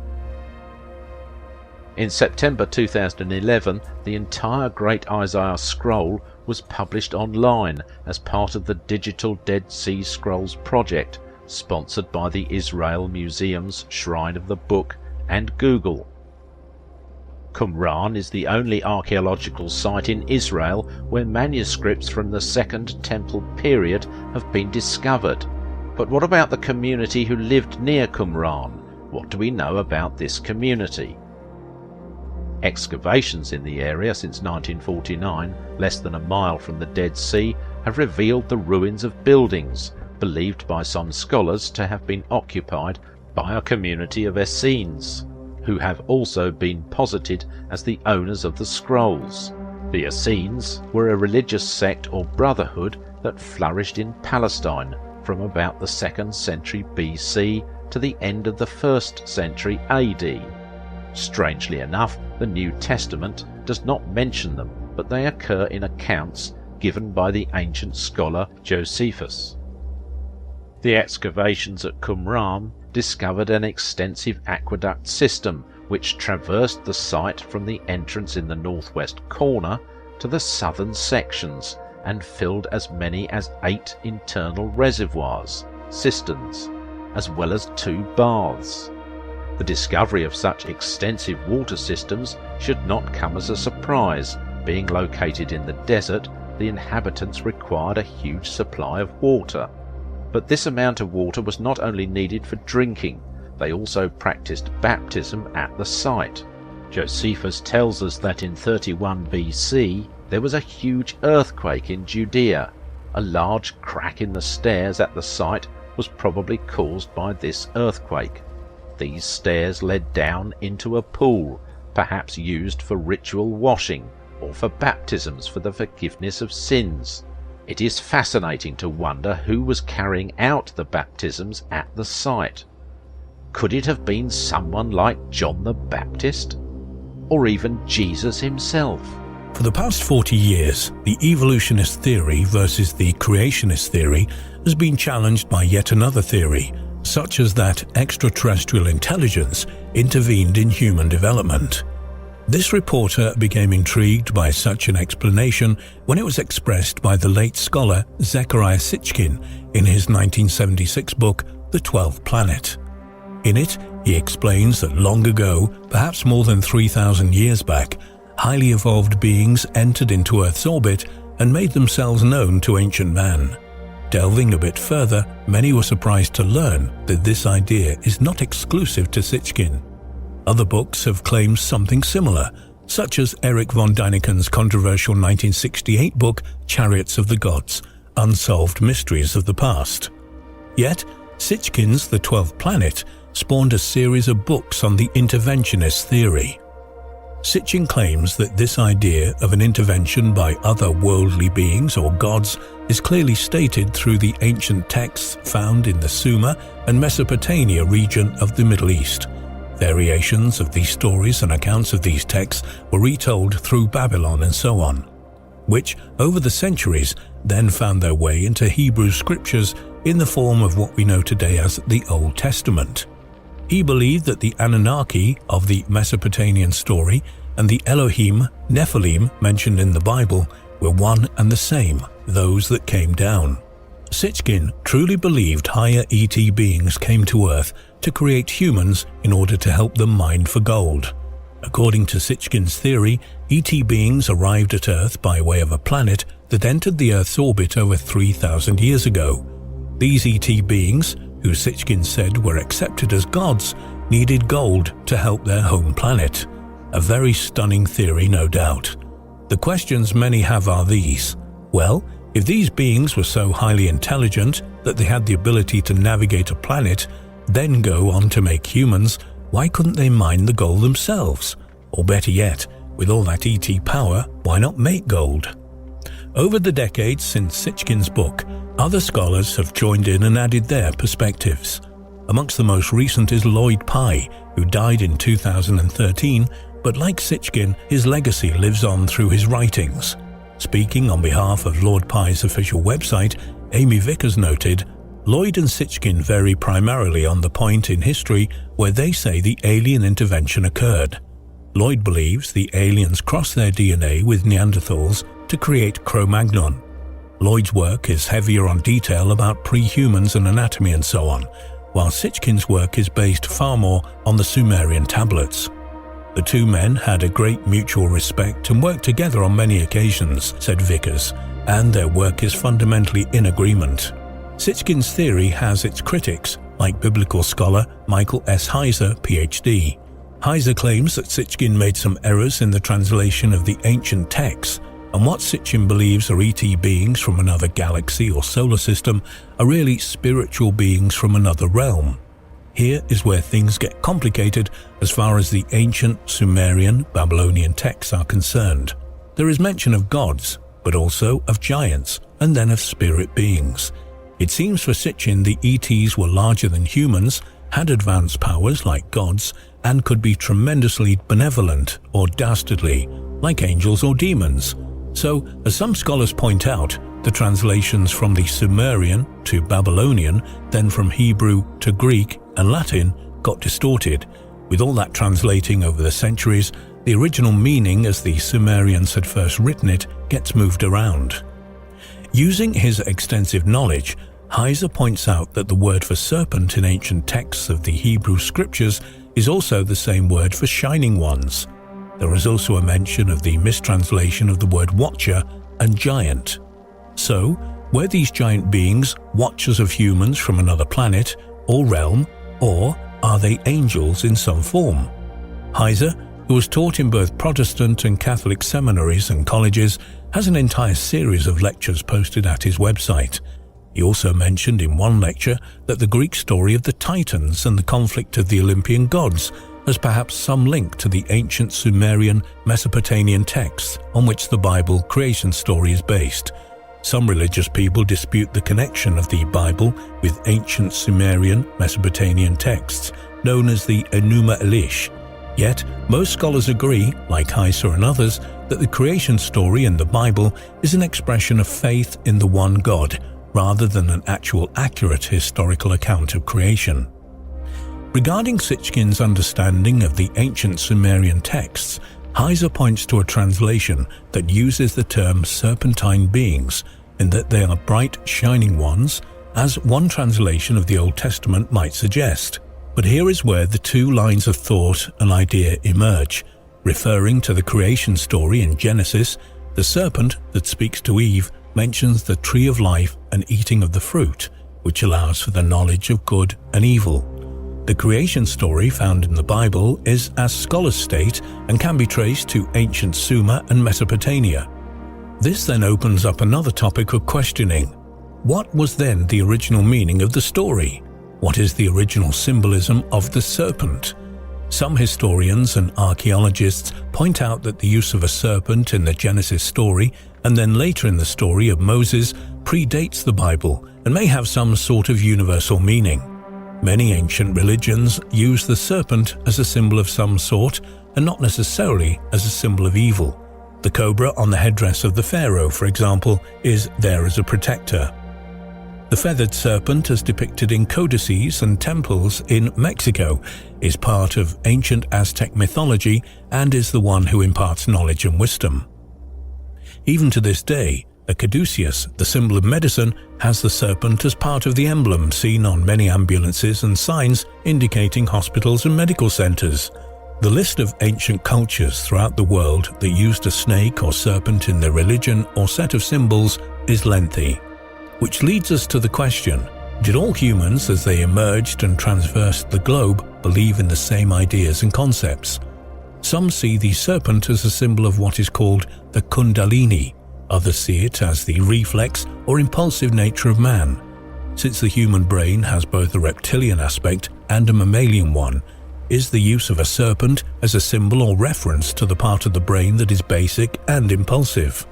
In September 2011, the entire Great Isaiah Scroll was published online as part of the Digital Dead Sea Scrolls project, sponsored by the Israel Museum's Shrine of the Book and Google. Qumran is the only archaeological site in Israel where manuscripts from the Second Temple period have been discovered. But what about the community who lived near Qumran? What do we know about this community? Excavations in the area since 1949, less than a mile from the Dead Sea, have revealed the ruins of buildings, believed by some scholars to have been occupied by a community of Essenes, who have also been posited as the owners of the scrolls. The Essenes were a religious sect or brotherhood that flourished in Palestine from about the 2nd century BC to the end of the 1st century AD. Strangely enough, the New Testament does not mention them, but they occur in accounts given by the ancient scholar Josephus. The excavations at Qumran discovered an extensive aqueduct system which traversed the site from the entrance in the northwest corner to the southern sections and filled as many as 8 internal reservoirs, cisterns, as well as 2 baths. The discovery of such extensive water systems should not come as a surprise. Being located in the desert, the inhabitants required a huge supply of water. But this amount of water was not only needed for drinking, they also practiced baptism at the site. Josephus tells us that in 31 BC there was a huge earthquake in Judea. A large crack in the stairs at the site was probably caused by this earthquake. These stairs led down into a pool, perhaps used for ritual washing or for baptisms for the forgiveness of sins. It is fascinating to wonder who was carrying out the baptisms at the site. Could it have been someone like John the Baptist? Or even Jesus himself? For the past 40 years, the evolutionist theory versus the creationist theory has been challenged by yet another theory, such as that extraterrestrial intelligence intervened in human development. This reporter became intrigued by such an explanation when it was expressed by the late scholar Zecharia Sitchin in his 1976 book, The 12th Planet. In it, he explains that long ago, perhaps more than 3,000 years back, highly evolved beings entered into Earth's orbit and made themselves known to ancient man. Delving a bit further, many were surprised to learn that this idea is not exclusive to Sitchin. Other books have claimed something similar, such as Erich von Däniken's controversial 1968 book Chariots of the Gods, Unsolved Mysteries of the Past. Yet, Sitchin's The 12th Planet spawned a series of books on the interventionist theory. Sitchin claims that this idea of an intervention by other worldly beings or gods is clearly stated through the ancient texts found in the Sumer and Mesopotamia region of the Middle East. Variations of these stories and accounts of these texts were retold through Babylon and so on, which over the centuries then found their way into Hebrew scriptures in the form of what we know today as the Old Testament. He believed that the Anunnaki of the Mesopotamian story and the Elohim, Nephilim mentioned in the Bible were one and the same, those that came down. Sitchin truly believed higher ET beings came to Earth to create humans in order to help them mine for gold. According to Sitchin's theory, ET beings arrived at Earth by way of a planet that entered the Earth's orbit over 3,000 years ago. These ET beings, who Sitchin said were accepted as gods, needed gold to help their home planet. A very stunning theory, no doubt. The questions many have are these. Well, if these beings were so highly intelligent that they had the ability to navigate a planet, then go on to make humans, why couldn't they mine the gold themselves? Or better yet, with all that ET power, why not make gold? Over the decades since Sitchin's book, other scholars have joined in and added their perspectives. Amongst the most recent is Lloyd Pye, who died in 2013, but like Sitchin, his legacy lives on through his writings. Speaking on behalf of Lord Pye's official website, Amy Vickers noted, Lloyd and Sitchin vary primarily on the point in history where they say the alien intervention occurred. Lloyd believes the aliens crossed their DNA with Neanderthals to create Cro-Magnon. Lloyd's work is heavier on detail about pre-humans and anatomy and so on, while Sitchin's work is based far more on the Sumerian tablets. The two men had a great mutual respect and worked together on many occasions, said Vickers, and their work is fundamentally in agreement. Sitchin's theory has its critics, like biblical scholar Michael S. Heiser, Ph.D. Heiser claims that Sitchin made some errors in the translation of the ancient texts, and what Sitchin believes are ET beings from another galaxy or solar system are really spiritual beings from another realm. Here is where things get complicated as far as the ancient Sumerian, Babylonian texts are concerned. There is mention of gods, but also of giants, and then of spirit beings. It seems for Sitchin the ETs were larger than humans, had advanced powers like gods, and could be tremendously benevolent or dastardly, like angels or demons. So, as some scholars point out, the translations from the Sumerian to Babylonian, then from Hebrew to Greek and Latin got distorted, With all that translating over the centuries, the original meaning as the Sumerians had first written it gets moved around. Using his extensive knowledge, Heiser points out that the word for serpent in ancient texts of the Hebrew scriptures is also the same word for shining ones. There is also a mention of the mistranslation of the word watcher and giant. So, were these giant beings watchers of humans from another planet or realm, or are they angels in some form? Heiser, who was taught in both Protestant and Catholic seminaries and colleges, has an entire series of lectures posted at his website. He also mentioned in one lecture that the Greek story of the Titans and the conflict of the Olympian gods has perhaps some link to the ancient Sumerian Mesopotamian texts on which the Bible creation story is based. Some religious people dispute the connection of the Bible with ancient Sumerian Mesopotamian texts known as the Enuma Elish. Yet, most scholars agree, like Heiser and others, that the creation story in the Bible is an expression of faith in the one God, rather than an actual accurate historical account of creation. Regarding Sitchkin's understanding of the ancient Sumerian texts, Heiser points to a translation that uses the term serpentine beings, in that they are bright, shining ones, as one translation of the Old Testament might suggest. But here is where the two lines of thought and idea emerge. Referring to the creation story in Genesis, the serpent that speaks to Eve mentions the tree of life and eating of the fruit, which allows for the knowledge of good and evil. The creation story found in the Bible is, as scholars state, and can be traced to ancient Sumer and Mesopotamia. This then opens up another topic of questioning. What was then the original meaning of the story? What is the original symbolism of the serpent? Some historians and archaeologists point out that the use of a serpent in the Genesis story and then later in the story of Moses predates the Bible and may have some sort of universal meaning. Many ancient religions use the serpent as a symbol of some sort and not necessarily as a symbol of evil. The cobra on the headdress of the pharaoh, for example, is there as a protector. The feathered serpent, as depicted in codices and temples in Mexico, is part of ancient Aztec mythology and is the one who imparts knowledge and wisdom. Even to this day, a caduceus, the symbol of medicine, has the serpent as part of the emblem seen on many ambulances and signs indicating hospitals and medical centers. The list of ancient cultures throughout the world that used a snake or serpent in their religion or set of symbols is lengthy. Which leads us to the question, did all humans as they emerged and traversed the globe believe in the same ideas and concepts? Some see the serpent as a symbol of what is called the Kundalini. Others see it as the reflex or impulsive nature of man. Since the human brain has both a reptilian aspect and a mammalian one, is the use of a serpent as a symbol or reference to the part of the brain that is basic and impulsive?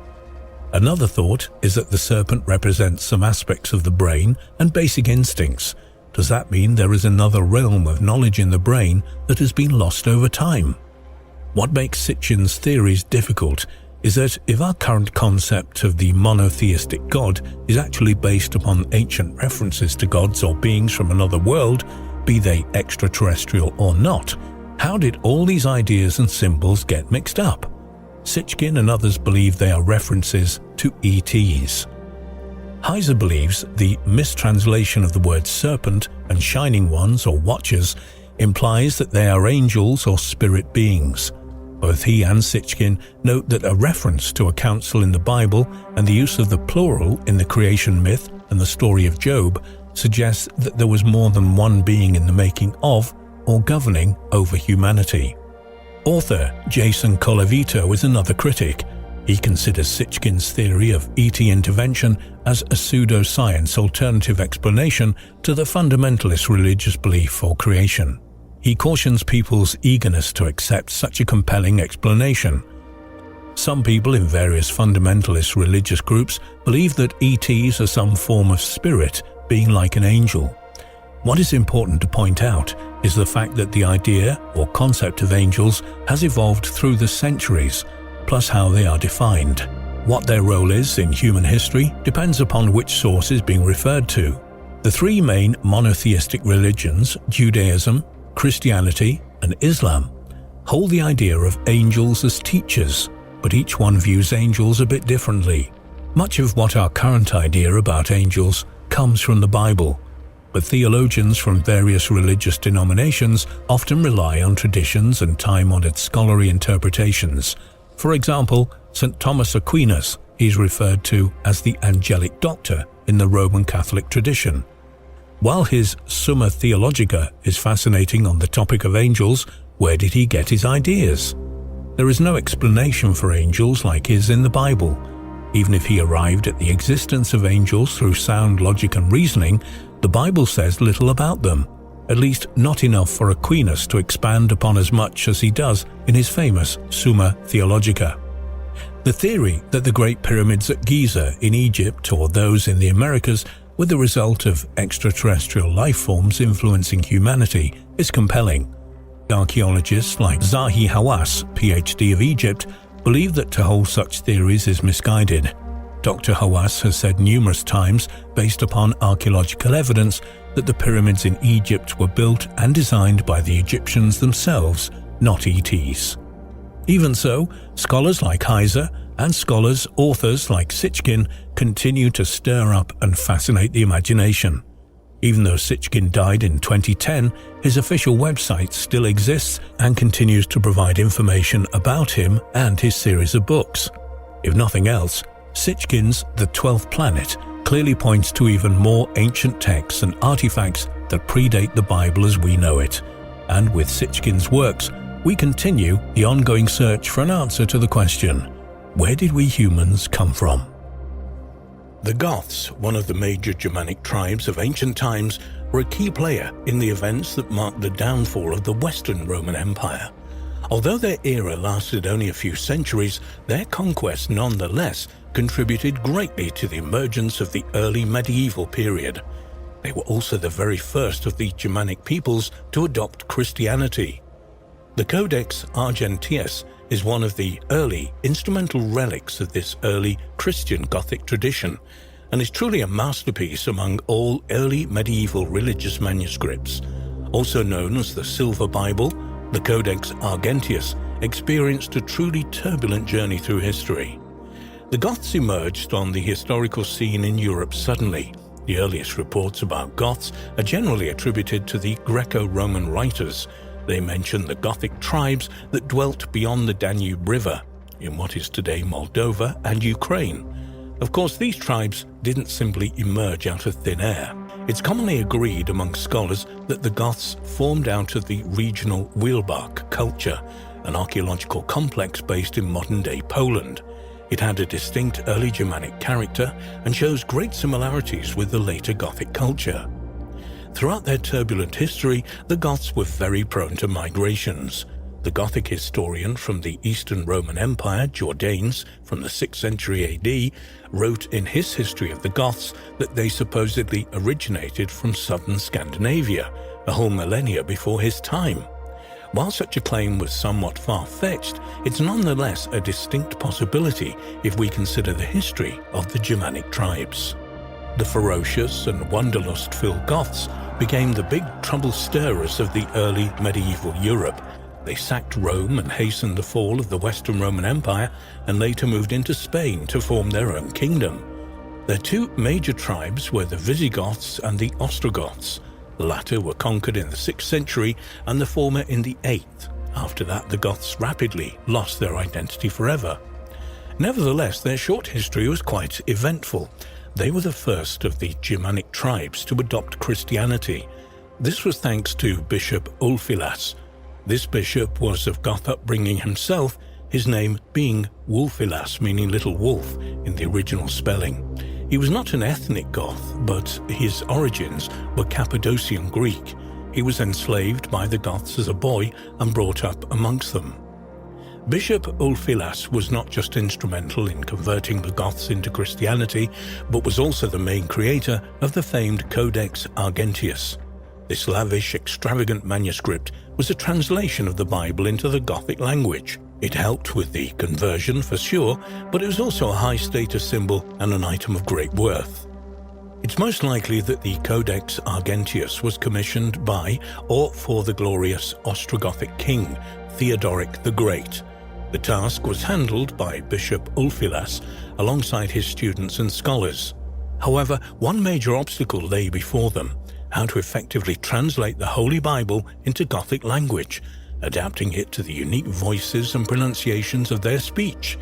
Another thought is that the serpent represents some aspects of the brain and basic instincts. Does that mean there is another realm of knowledge in the brain that has been lost over time? What makes Sitchin's theories difficult is that if our current concept of the monotheistic God is actually based upon ancient references to gods or beings from another world, be they extraterrestrial or not, how did all these ideas and symbols get mixed up? Sitchin and others believe they are references to ETs. Heiser believes the mistranslation of the word serpent and shining ones or watchers implies that they are angels or spirit beings. Both he and Sitchin note that a reference to a council in the Bible and the use of the plural in the creation myth and the story of Job suggests that there was more than one being in the making of or governing over humanity. Author Jason Colavito is another critic. He considers Sitchin's theory of ET intervention as a pseudoscience alternative explanation to the fundamentalist religious belief for creation. He cautions people's eagerness to accept such a compelling explanation. Some people in various fundamentalist religious groups believe that ETs are some form of spirit, being like an angel. What is important to point out is the fact that the idea or concept of angels has evolved through the centuries, plus how they are defined. What their role is in human history depends upon which source is being referred to. The three main monotheistic religions, Judaism, Christianity, and Islam hold the idea of angels as teachers, but each one views angels a bit differently. Much of what our current idea about angels comes from the Bible, but theologians from various religious denominations often rely on traditions and time-honored scholarly interpretations. For example, St. Thomas Aquinas is referred to as the angelic doctor in the Roman Catholic tradition. While his Summa Theologica is fascinating on the topic of angels, where did he get his ideas? There is no explanation for angels like is in the Bible. Even if he arrived at the existence of angels through sound logic and reasoning, the Bible says little about them, at least not enough for Aquinas to expand upon as much as he does in his famous Summa Theologica. The theory that the Great Pyramids at Giza in Egypt or those in the Americas were the result of extraterrestrial life forms influencing humanity is compelling. Archaeologists like Zahi Hawass, PhD of Egypt, believe that to hold such theories is misguided. Dr. Hawass has said numerous times, based upon archaeological evidence, that the pyramids in Egypt were built and designed by the Egyptians themselves, not ETs. Even so, scholars like Heiser and authors like Sitchkin continue to stir up and fascinate the imagination. Even though Sitchkin died in 2010, his official website still exists and continues to provide information about him and his series of books. If nothing else, Sitchkin's The 12th Planet clearly points to even more ancient texts and artifacts that predate the Bible as we know it. And with Sitchkin's works, we continue the ongoing search for an answer to the question, where did we humans come from? The Goths, one of the major Germanic tribes of ancient times, were a key player in the events that marked the downfall of the Western Roman Empire. Although their era lasted only a few centuries, their conquest nonetheless contributed greatly to the emergence of the early medieval period. They were also the very first of the Germanic peoples to adopt Christianity. The Codex Argenteus is one of the early instrumental relics of this early Christian Gothic tradition and is truly a masterpiece among all early medieval religious manuscripts. Also known as the Silver Bible, the Codex Argenteus experienced a truly turbulent journey through history. The Goths emerged on the historical scene in Europe suddenly. The earliest reports about Goths are generally attributed to the Greco-Roman writers. They mention the Gothic tribes that dwelt beyond the Danube River, in what is today Moldova and Ukraine. Of course, these tribes didn't simply emerge out of thin air. It's commonly agreed among scholars that the Goths formed out of the regional Wielbach culture, an archaeological complex based in modern-day Poland. It had a distinct early Germanic character and shows great similarities with the later Gothic culture. Throughout their turbulent history, the Goths were very prone to migrations. The Gothic historian from the Eastern Roman Empire, Jordanes, from the 6th century AD, wrote in his history of the Goths that they supposedly originated from southern Scandinavia, a whole millennia before his time. While such a claim was somewhat far-fetched, it's nonetheless a distinct possibility if we consider the history of the Germanic tribes. The ferocious and wanderlust-filled Goths became the big trouble stirrers of the early medieval Europe. They sacked Rome and hastened the fall of the Western Roman Empire and later moved into Spain to form their own kingdom. Their two major tribes were the Visigoths and the Ostrogoths. The latter were conquered in the 6th century and the former in the 8th. After that, the Goths rapidly lost their identity forever. Nevertheless, their short history was quite eventful. They were the first of the Germanic tribes to adopt Christianity. This was thanks to Bishop Ulfilas. This bishop was of Goth upbringing himself, his name being Wulfilas, meaning little wolf in the original spelling. He was not an ethnic Goth, but his origins were Cappadocian Greek. He was enslaved by the Goths as a boy and brought up amongst them. Bishop Ulfilas was not just instrumental in converting the Goths into Christianity, but was also the main creator of the famed Codex Argenteus. This lavish, extravagant manuscript was a translation of the Bible into the Gothic language. It helped with the conversion for sure, but it was also a high-status symbol and an item of great worth. It's most likely that the Codex Argentius was commissioned by or for the glorious Ostrogothic king Theodoric the Great. The task was handled by Bishop Ulfilas alongside his students and scholars. However, one major obstacle lay before them: how to effectively translate the Holy Bible into Gothic language, adapting it to the unique voices and pronunciations of their speech.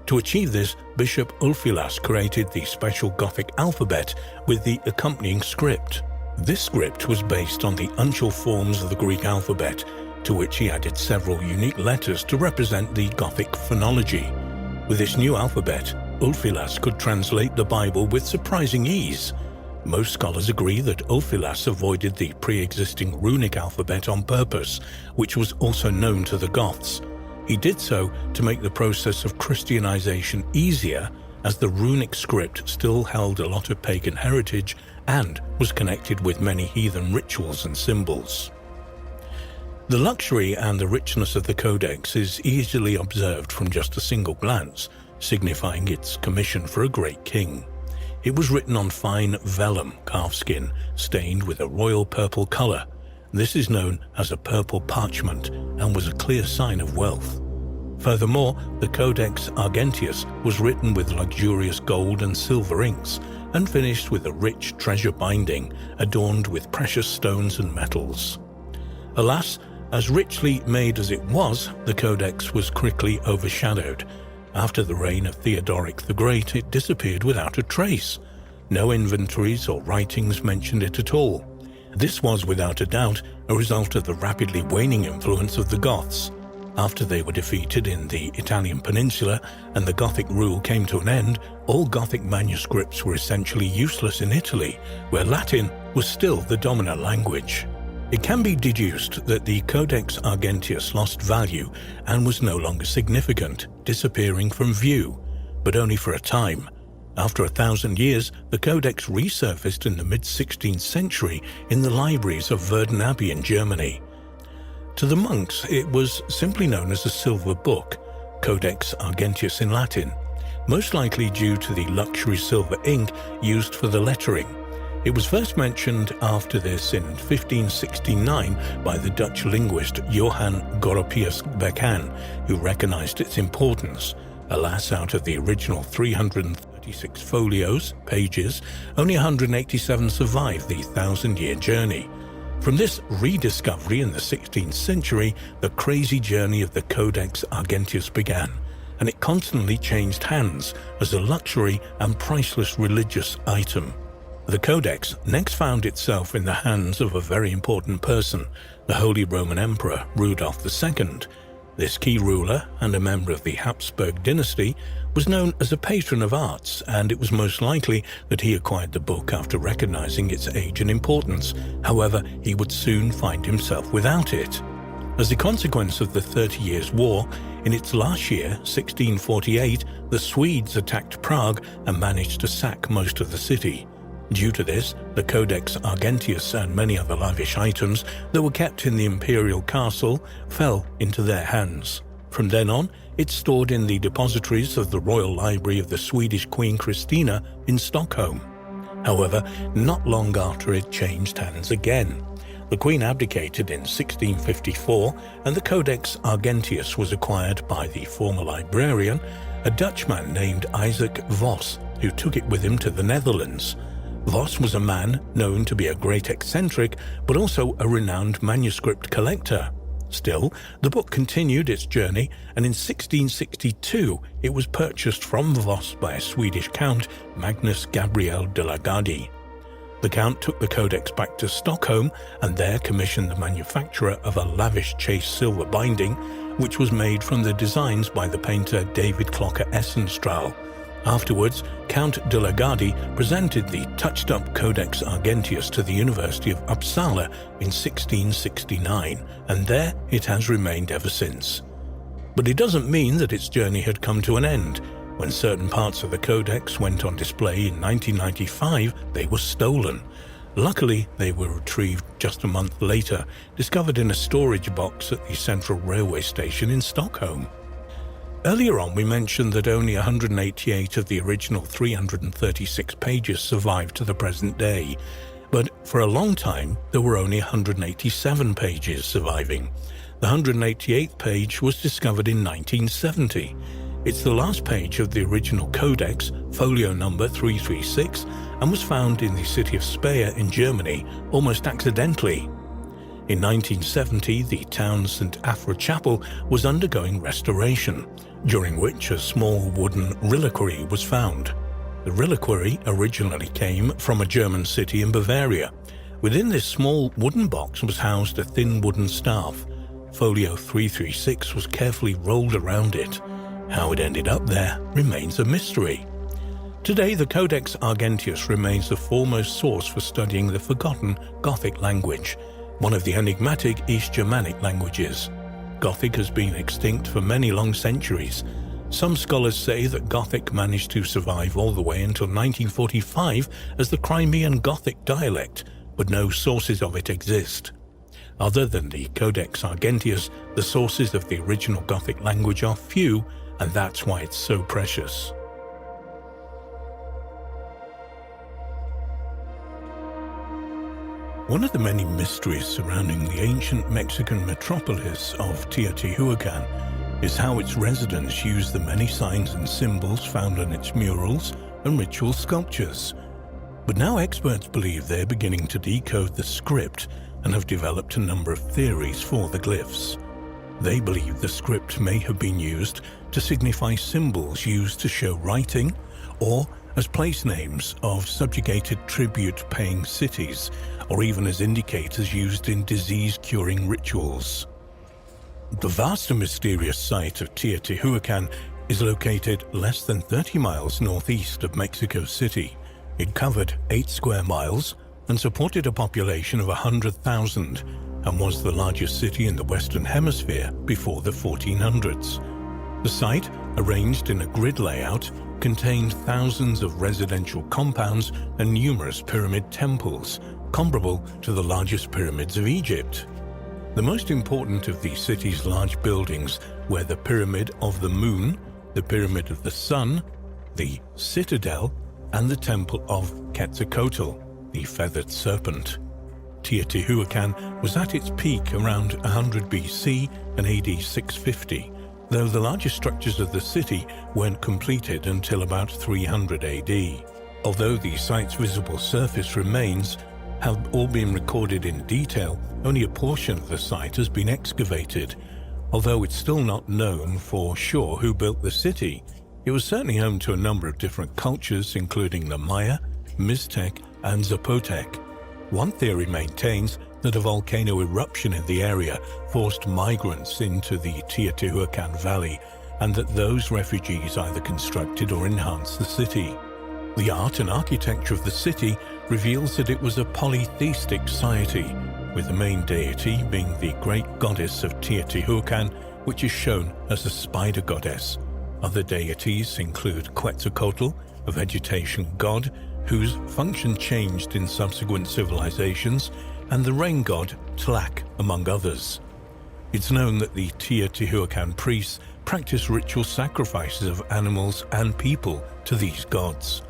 To achieve this, Bishop Ulfilas created the special Gothic alphabet with the accompanying script. This script was based on the uncial forms of the Greek alphabet, to which he added several unique letters to represent the Gothic phonology. With this new alphabet, Ulfilas could translate the Bible with surprising ease. Most scholars agree that Ulfilas avoided the pre-existing runic alphabet on purpose, which was also known to the Goths. He did so to make the process of Christianization easier, as the runic script still held a lot of pagan heritage and was connected with many heathen rituals and symbols. The luxury and the richness of the Codex is easily observed from just a single glance, signifying its commission for a great king. It was written on fine vellum calfskin, stained with a royal purple color. This is known as a purple parchment and was a clear sign of wealth. Furthermore, the Codex Argentius was written with luxurious gold and silver inks and finished with a rich treasure binding adorned with precious stones and metals. Alas, as richly made as it was, the Codex was quickly overshadowed. After the reign of Theodoric the Great, it disappeared without a trace. No inventories or writings mentioned it at all. This was, without a doubt, a result of the rapidly waning influence of the Goths. After they were defeated in the Italian peninsula and the Gothic rule came to an end, all Gothic manuscripts were essentially useless in Italy, where Latin was still the dominant language. It can be deduced that the Codex Argentius lost value and was no longer significant, disappearing from view, but only for a time. After 1,000 years, the Codex resurfaced in the mid-16th century in the libraries of Verden Abbey in Germany. To the monks, it was simply known as a silver book, Codex Argentius in Latin, most likely due to the luxury silver ink used for the lettering. It was first mentioned after this in 1569 by the Dutch linguist Johann Goropius Becan, who recognized its importance. Alas, out of the original 336 folios, pages, only 187 survived the 1,000-year journey. From this rediscovery in the 16th century, the crazy journey of the Codex Argentius began, and it constantly changed hands as a luxury and priceless religious item. The Codex next found itself in the hands of a very important person, the Holy Roman Emperor Rudolf II. This key ruler and a member of the Habsburg dynasty was known as a patron of arts, and it was most likely that he acquired the book after recognizing its age and importance. However, he would soon find himself without it. As a consequence of the 30 Years' War, in its last year, 1648, the Swedes attacked Prague and managed to sack most of the city. Due to this, the Codex Argentius and many other lavish items that were kept in the imperial castle fell into their hands. From then on, it's stored in the depositories of the Royal Library of the Swedish Queen Christina in Stockholm. However, not long after it changed hands again. The Queen abdicated in 1654, and the Codex Argentius was acquired by the former librarian, a Dutchman named Isaac Vos, who took it with him to the Netherlands. Vos was a man known to be a great eccentric, but also a renowned manuscript collector. Still, the book continued its journey, and in 1662 it was purchased from Vos by a Swedish count, Magnus Gabriel de la Gardie. The count took the codex back to Stockholm and there commissioned the manufacturer of a lavish chased silver binding, which was made from the designs by the painter David Clocker Essenstrahl. Afterwards, Count de la Gardie presented the touched-up Codex Argentius to the University of Uppsala in 1669, and there it has remained ever since. But it doesn't mean that its journey had come to an end. When certain parts of the Codex went on display in 1995, they were stolen. Luckily, they were retrieved just a month later, discovered in a storage box at the Central Railway Station in Stockholm. Earlier on, we mentioned that only 188 of the original 336 pages survived to the present day, but for a long time there were only 187 pages surviving. The 188th page was discovered in 1970. It's the last page of the original codex, folio number 336, and was found in the city of Speyer in Germany almost accidentally. In 1970, the town St. Afra Chapel was undergoing restoration, during which a small wooden reliquary was found. The reliquary originally came from a German city in Bavaria. Within this small wooden box was housed a thin wooden staff. Folio 336 was carefully rolled around it. How it ended up there remains a mystery. Today, the Codex Argentius remains the foremost source for studying the forgotten Gothic language, one of the enigmatic East Germanic languages. Gothic has been extinct for many long centuries. Some scholars say that Gothic managed to survive all the way until 1945 as the Crimean Gothic dialect, but no sources of it exist. Other than the Codex Argentius, the sources of the original Gothic language are few, and that's why it's so precious. One of the many mysteries surrounding the ancient Mexican metropolis of Teotihuacan is how its residents use the many signs and symbols found on its murals and ritual sculptures. But now experts believe they're beginning to decode the script and have developed a number of theories for the glyphs. They believe the script may have been used to signify symbols used to show writing, or as place names of subjugated tribute-paying cities, or even as indicators used in disease-curing rituals. The vast and mysterious site of Teotihuacan is located less than 30 miles northeast of Mexico City. It covered 8 square miles and supported a population of 100,000 and was the largest city in the Western Hemisphere before the 1400s. The site, arranged in a grid layout, contained thousands of residential compounds and numerous pyramid temples, comparable to the largest pyramids of Egypt. The most important of the city's large buildings were the Pyramid of the Moon, the Pyramid of the Sun, the Citadel, and the Temple of Quetzalcoatl, the Feathered Serpent. Teotihuacan was at its peak around 100 BC and AD 650, though the largest structures of the city weren't completed until about 300 AD. Although the site's visible surface remains have all been recorded in detail, only a portion of the site has been excavated. Although it's still not known for sure who built the city, it was certainly home to a number of different cultures, including the Maya, Mixtec, and Zapotec. One theory maintains that a volcano eruption in the area forced migrants into the Teotihuacan Valley, and that those refugees either constructed or enhanced the city. The art and architecture of the city reveals that it was a polytheistic society, with the main deity being the great goddess of Teotihuacan, which is shown as a spider goddess. Other deities include Quetzalcoatl, a vegetation god whose function changed in subsequent civilizations, and the rain god Tlac, among others. It's known that the Teotihuacan priests practice ritual sacrifices of animals and people to these gods.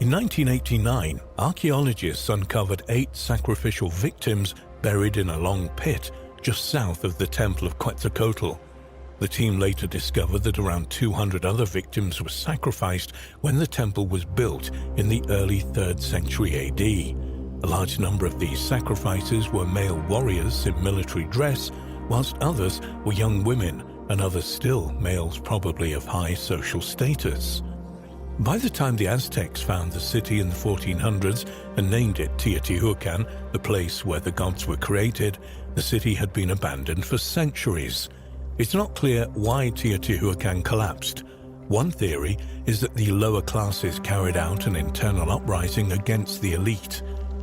In 1989, archaeologists uncovered 8 sacrificial victims buried in a long pit just south of the Temple of Quetzalcoatl. The team later discovered that around 200 other victims were sacrificed when the temple was built in the early 3rd century AD. A large number of these sacrifices were male warriors in military dress, whilst others were young women, and others still males probably of high social status. By the time the Aztecs found the city in the 1400s and named it Teotihuacan, the place where the gods were created, the city had been abandoned for centuries. It's not clear why Teotihuacan collapsed. One theory is that the lower classes carried out an internal uprising against the elite.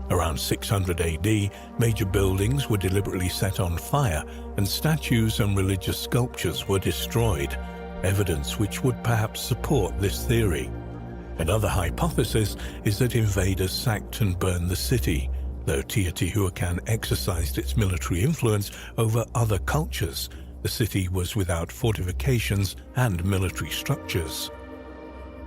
Around 600 AD, major buildings were deliberately set on fire and statues and religious sculptures were destroyed, evidence which would perhaps support this theory. Another hypothesis is that invaders sacked and burned the city, though Teotihuacan exercised its military influence over other cultures, The city was without fortifications and military structures.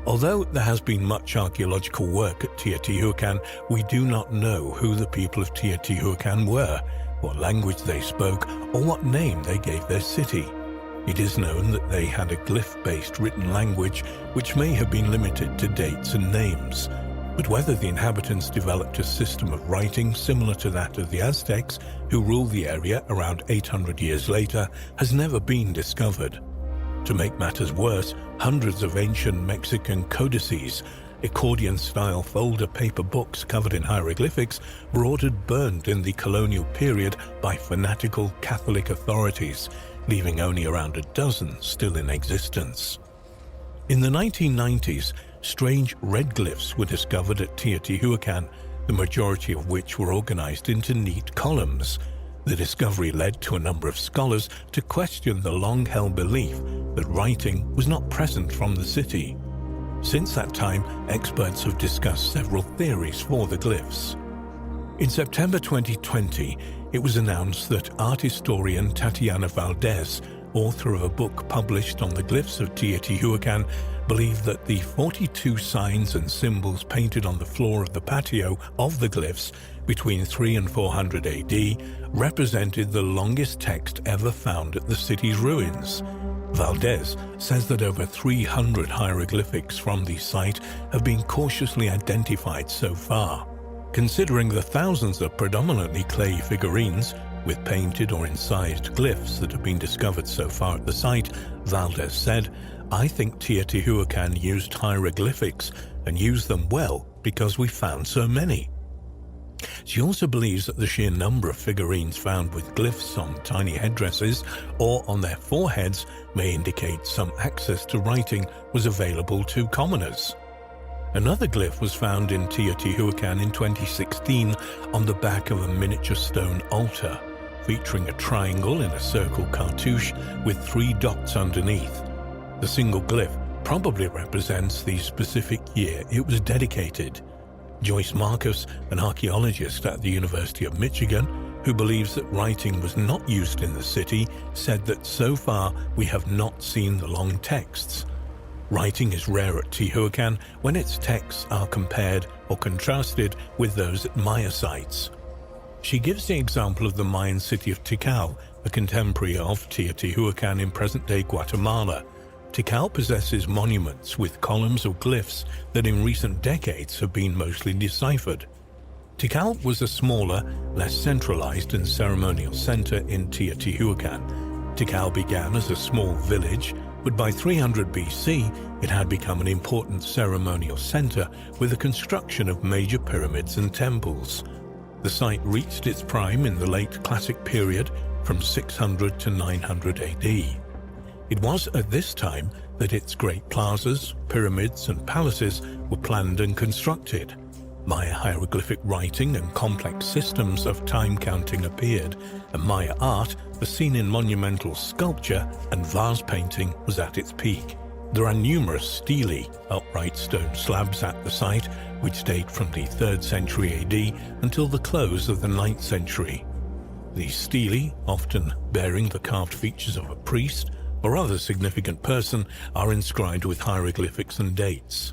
Although there has been much archaeological work at Teotihuacan, we do not know who the people of Teotihuacan were, what language they spoke, or what name they gave their city. It is known that they had a glyph-based written language which may have been limited to dates and names. But whether the inhabitants developed a system of writing similar to that of the Aztecs, who ruled the area around 800 years later, has never been discovered. To make matters worse, hundreds of ancient Mexican codices, accordion-style folder paper books covered in hieroglyphics, were ordered burned in the colonial period by fanatical Catholic authorities, leaving only around a dozen still in existence. In the 1990s, strange red glyphs were discovered at Teotihuacan, the majority of which were organized into neat columns. The discovery led to a number of scholars to question the long-held belief that writing was not present from the city. Since that time, experts have discussed several theories for the glyphs. In September 2020, it was announced that art historian Tatiana Valdez, author of a book published on the glyphs of Teotihuacan, believed that the 42 signs and symbols painted on the floor of the patio of the glyphs between 3 and 400 AD represented the longest text ever found at the city's ruins. Valdez says that over 300 hieroglyphics from the site have been cautiously identified so far. Considering the thousands of predominantly clay figurines with painted or incised glyphs that have been discovered so far at the site, Valdez said, "I think Teotihuacan used hieroglyphics and used them well because we found so many." She also believes that the sheer number of figurines found with glyphs on tiny headdresses or on their foreheads may indicate some access to writing was available to commoners. Another glyph was found in Teotihuacan in 2016 on the back of a miniature stone altar, featuring a triangle in a circle cartouche with 3 dots underneath. The single glyph probably represents the specific year it was dedicated. Joyce Marcus, an archaeologist at the University of Michigan, who believes that writing was not used in the city, said that so far we have not seen the long texts. Writing is rare at Teotihuacan when its texts are compared or contrasted with those at Maya sites. She gives the example of the Mayan city of Tikal, a contemporary of Teotihuacan in present-day Guatemala. Tikal possesses monuments with columns of glyphs that in recent decades have been mostly deciphered. Tikal was a smaller, less centralized and ceremonial center in Teotihuacan. Tikal began as a small village, but by 300 BC it had become an important ceremonial center with the construction of major pyramids and temples. The site reached its prime in the late Classic period from 600 to 900 AD. It was at this time that its great plazas, pyramids and palaces were planned and constructed. Maya hieroglyphic writing and complex systems of time counting appeared, and Maya art, as seen in monumental sculpture and vase painting, was at its peak. There are numerous stelae, upright stone slabs at the site, which date from the 3rd century AD until the close of the 9th century. These stelae, often bearing the carved features of a priest or other significant person, are inscribed with hieroglyphics and dates.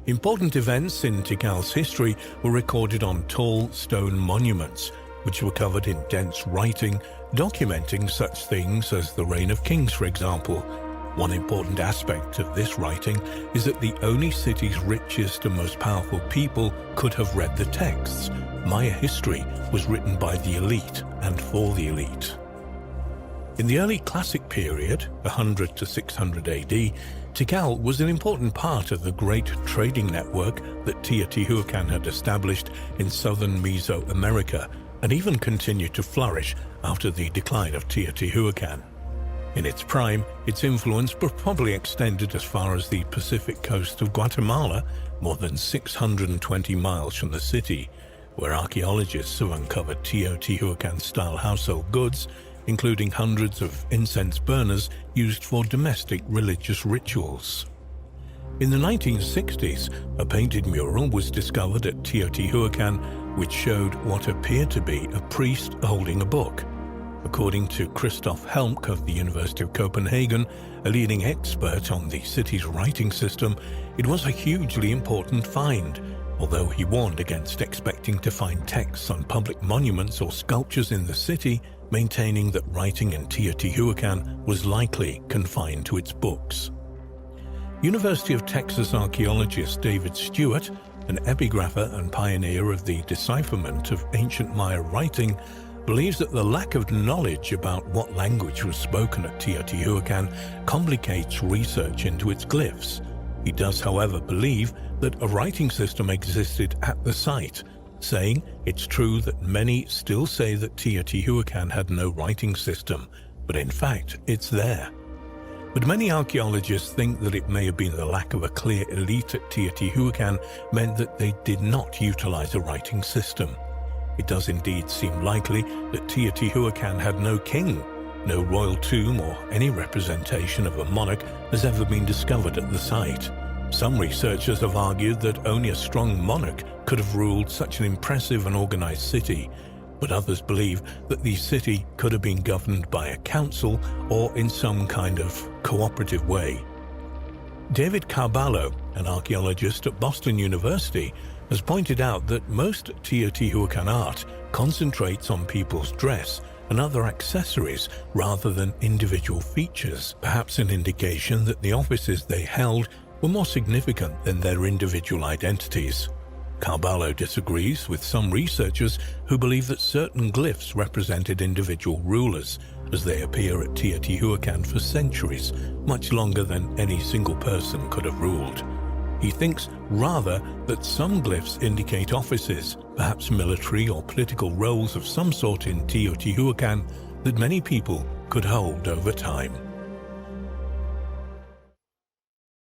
Important events in Tikal's history were recorded on tall stone monuments, which were covered in dense writing, documenting such things as the reign of kings, for example. One important aspect of this writing is that the only city's richest and most powerful people could have read the texts. Maya history was written by the elite and for the elite. In the early Classic period, 100 to 600 AD, Tikal was an important part of the great trading network that Teotihuacan had established in southern Mesoamerica, and even continued to flourish after the decline of Teotihuacan. In its prime, its influence probably extended as far as the Pacific coast of Guatemala, more than 620 miles from the city, where archaeologists have uncovered Teotihuacan-style household goods, including hundreds of incense burners used for domestic religious rituals. In the 1960s, a painted mural was discovered at Teotihuacan which showed what appeared to be a priest holding a book. According to Christoph Helmke of the University of Copenhagen, a leading expert on the city's writing system, it was a hugely important find, although he warned against expecting to find texts on public monuments or sculptures in the city, maintaining that writing in Teotihuacan was likely confined to its books. University of Texas archaeologist David Stewart, an epigrapher and pioneer of the decipherment of ancient Maya writing, believes that the lack of knowledge about what language was spoken at Teotihuacan complicates research into its glyphs. He does, however, believe that a writing system existed at the site, saying it's true that many still say that Teotihuacan had no writing system, but in fact it's there. But many archaeologists think that it may have been the lack of a clear elite at Teotihuacan meant that they did not utilize a writing system. It does indeed seem likely that Teotihuacan had no king. No royal tomb or any representation of a monarch has ever been discovered at the site. Some researchers have argued that only a strong monarch could have ruled such an impressive and organized city, but others believe that the city could have been governed by a council or in some kind of cooperative way. David Carballo, an archaeologist at Boston University, has pointed out that most Teotihuacan art concentrates on people's dress and other accessories rather than individual features, perhaps an indication that the offices they held were more significant than their individual identities. Carballo disagrees with some researchers who believe that certain glyphs represented individual rulers, as they appear at Teotihuacan for centuries, much longer than any single person could have ruled. He thinks rather that some glyphs indicate offices, perhaps military or political roles of some sort in Teotihuacan, that many people could hold over time.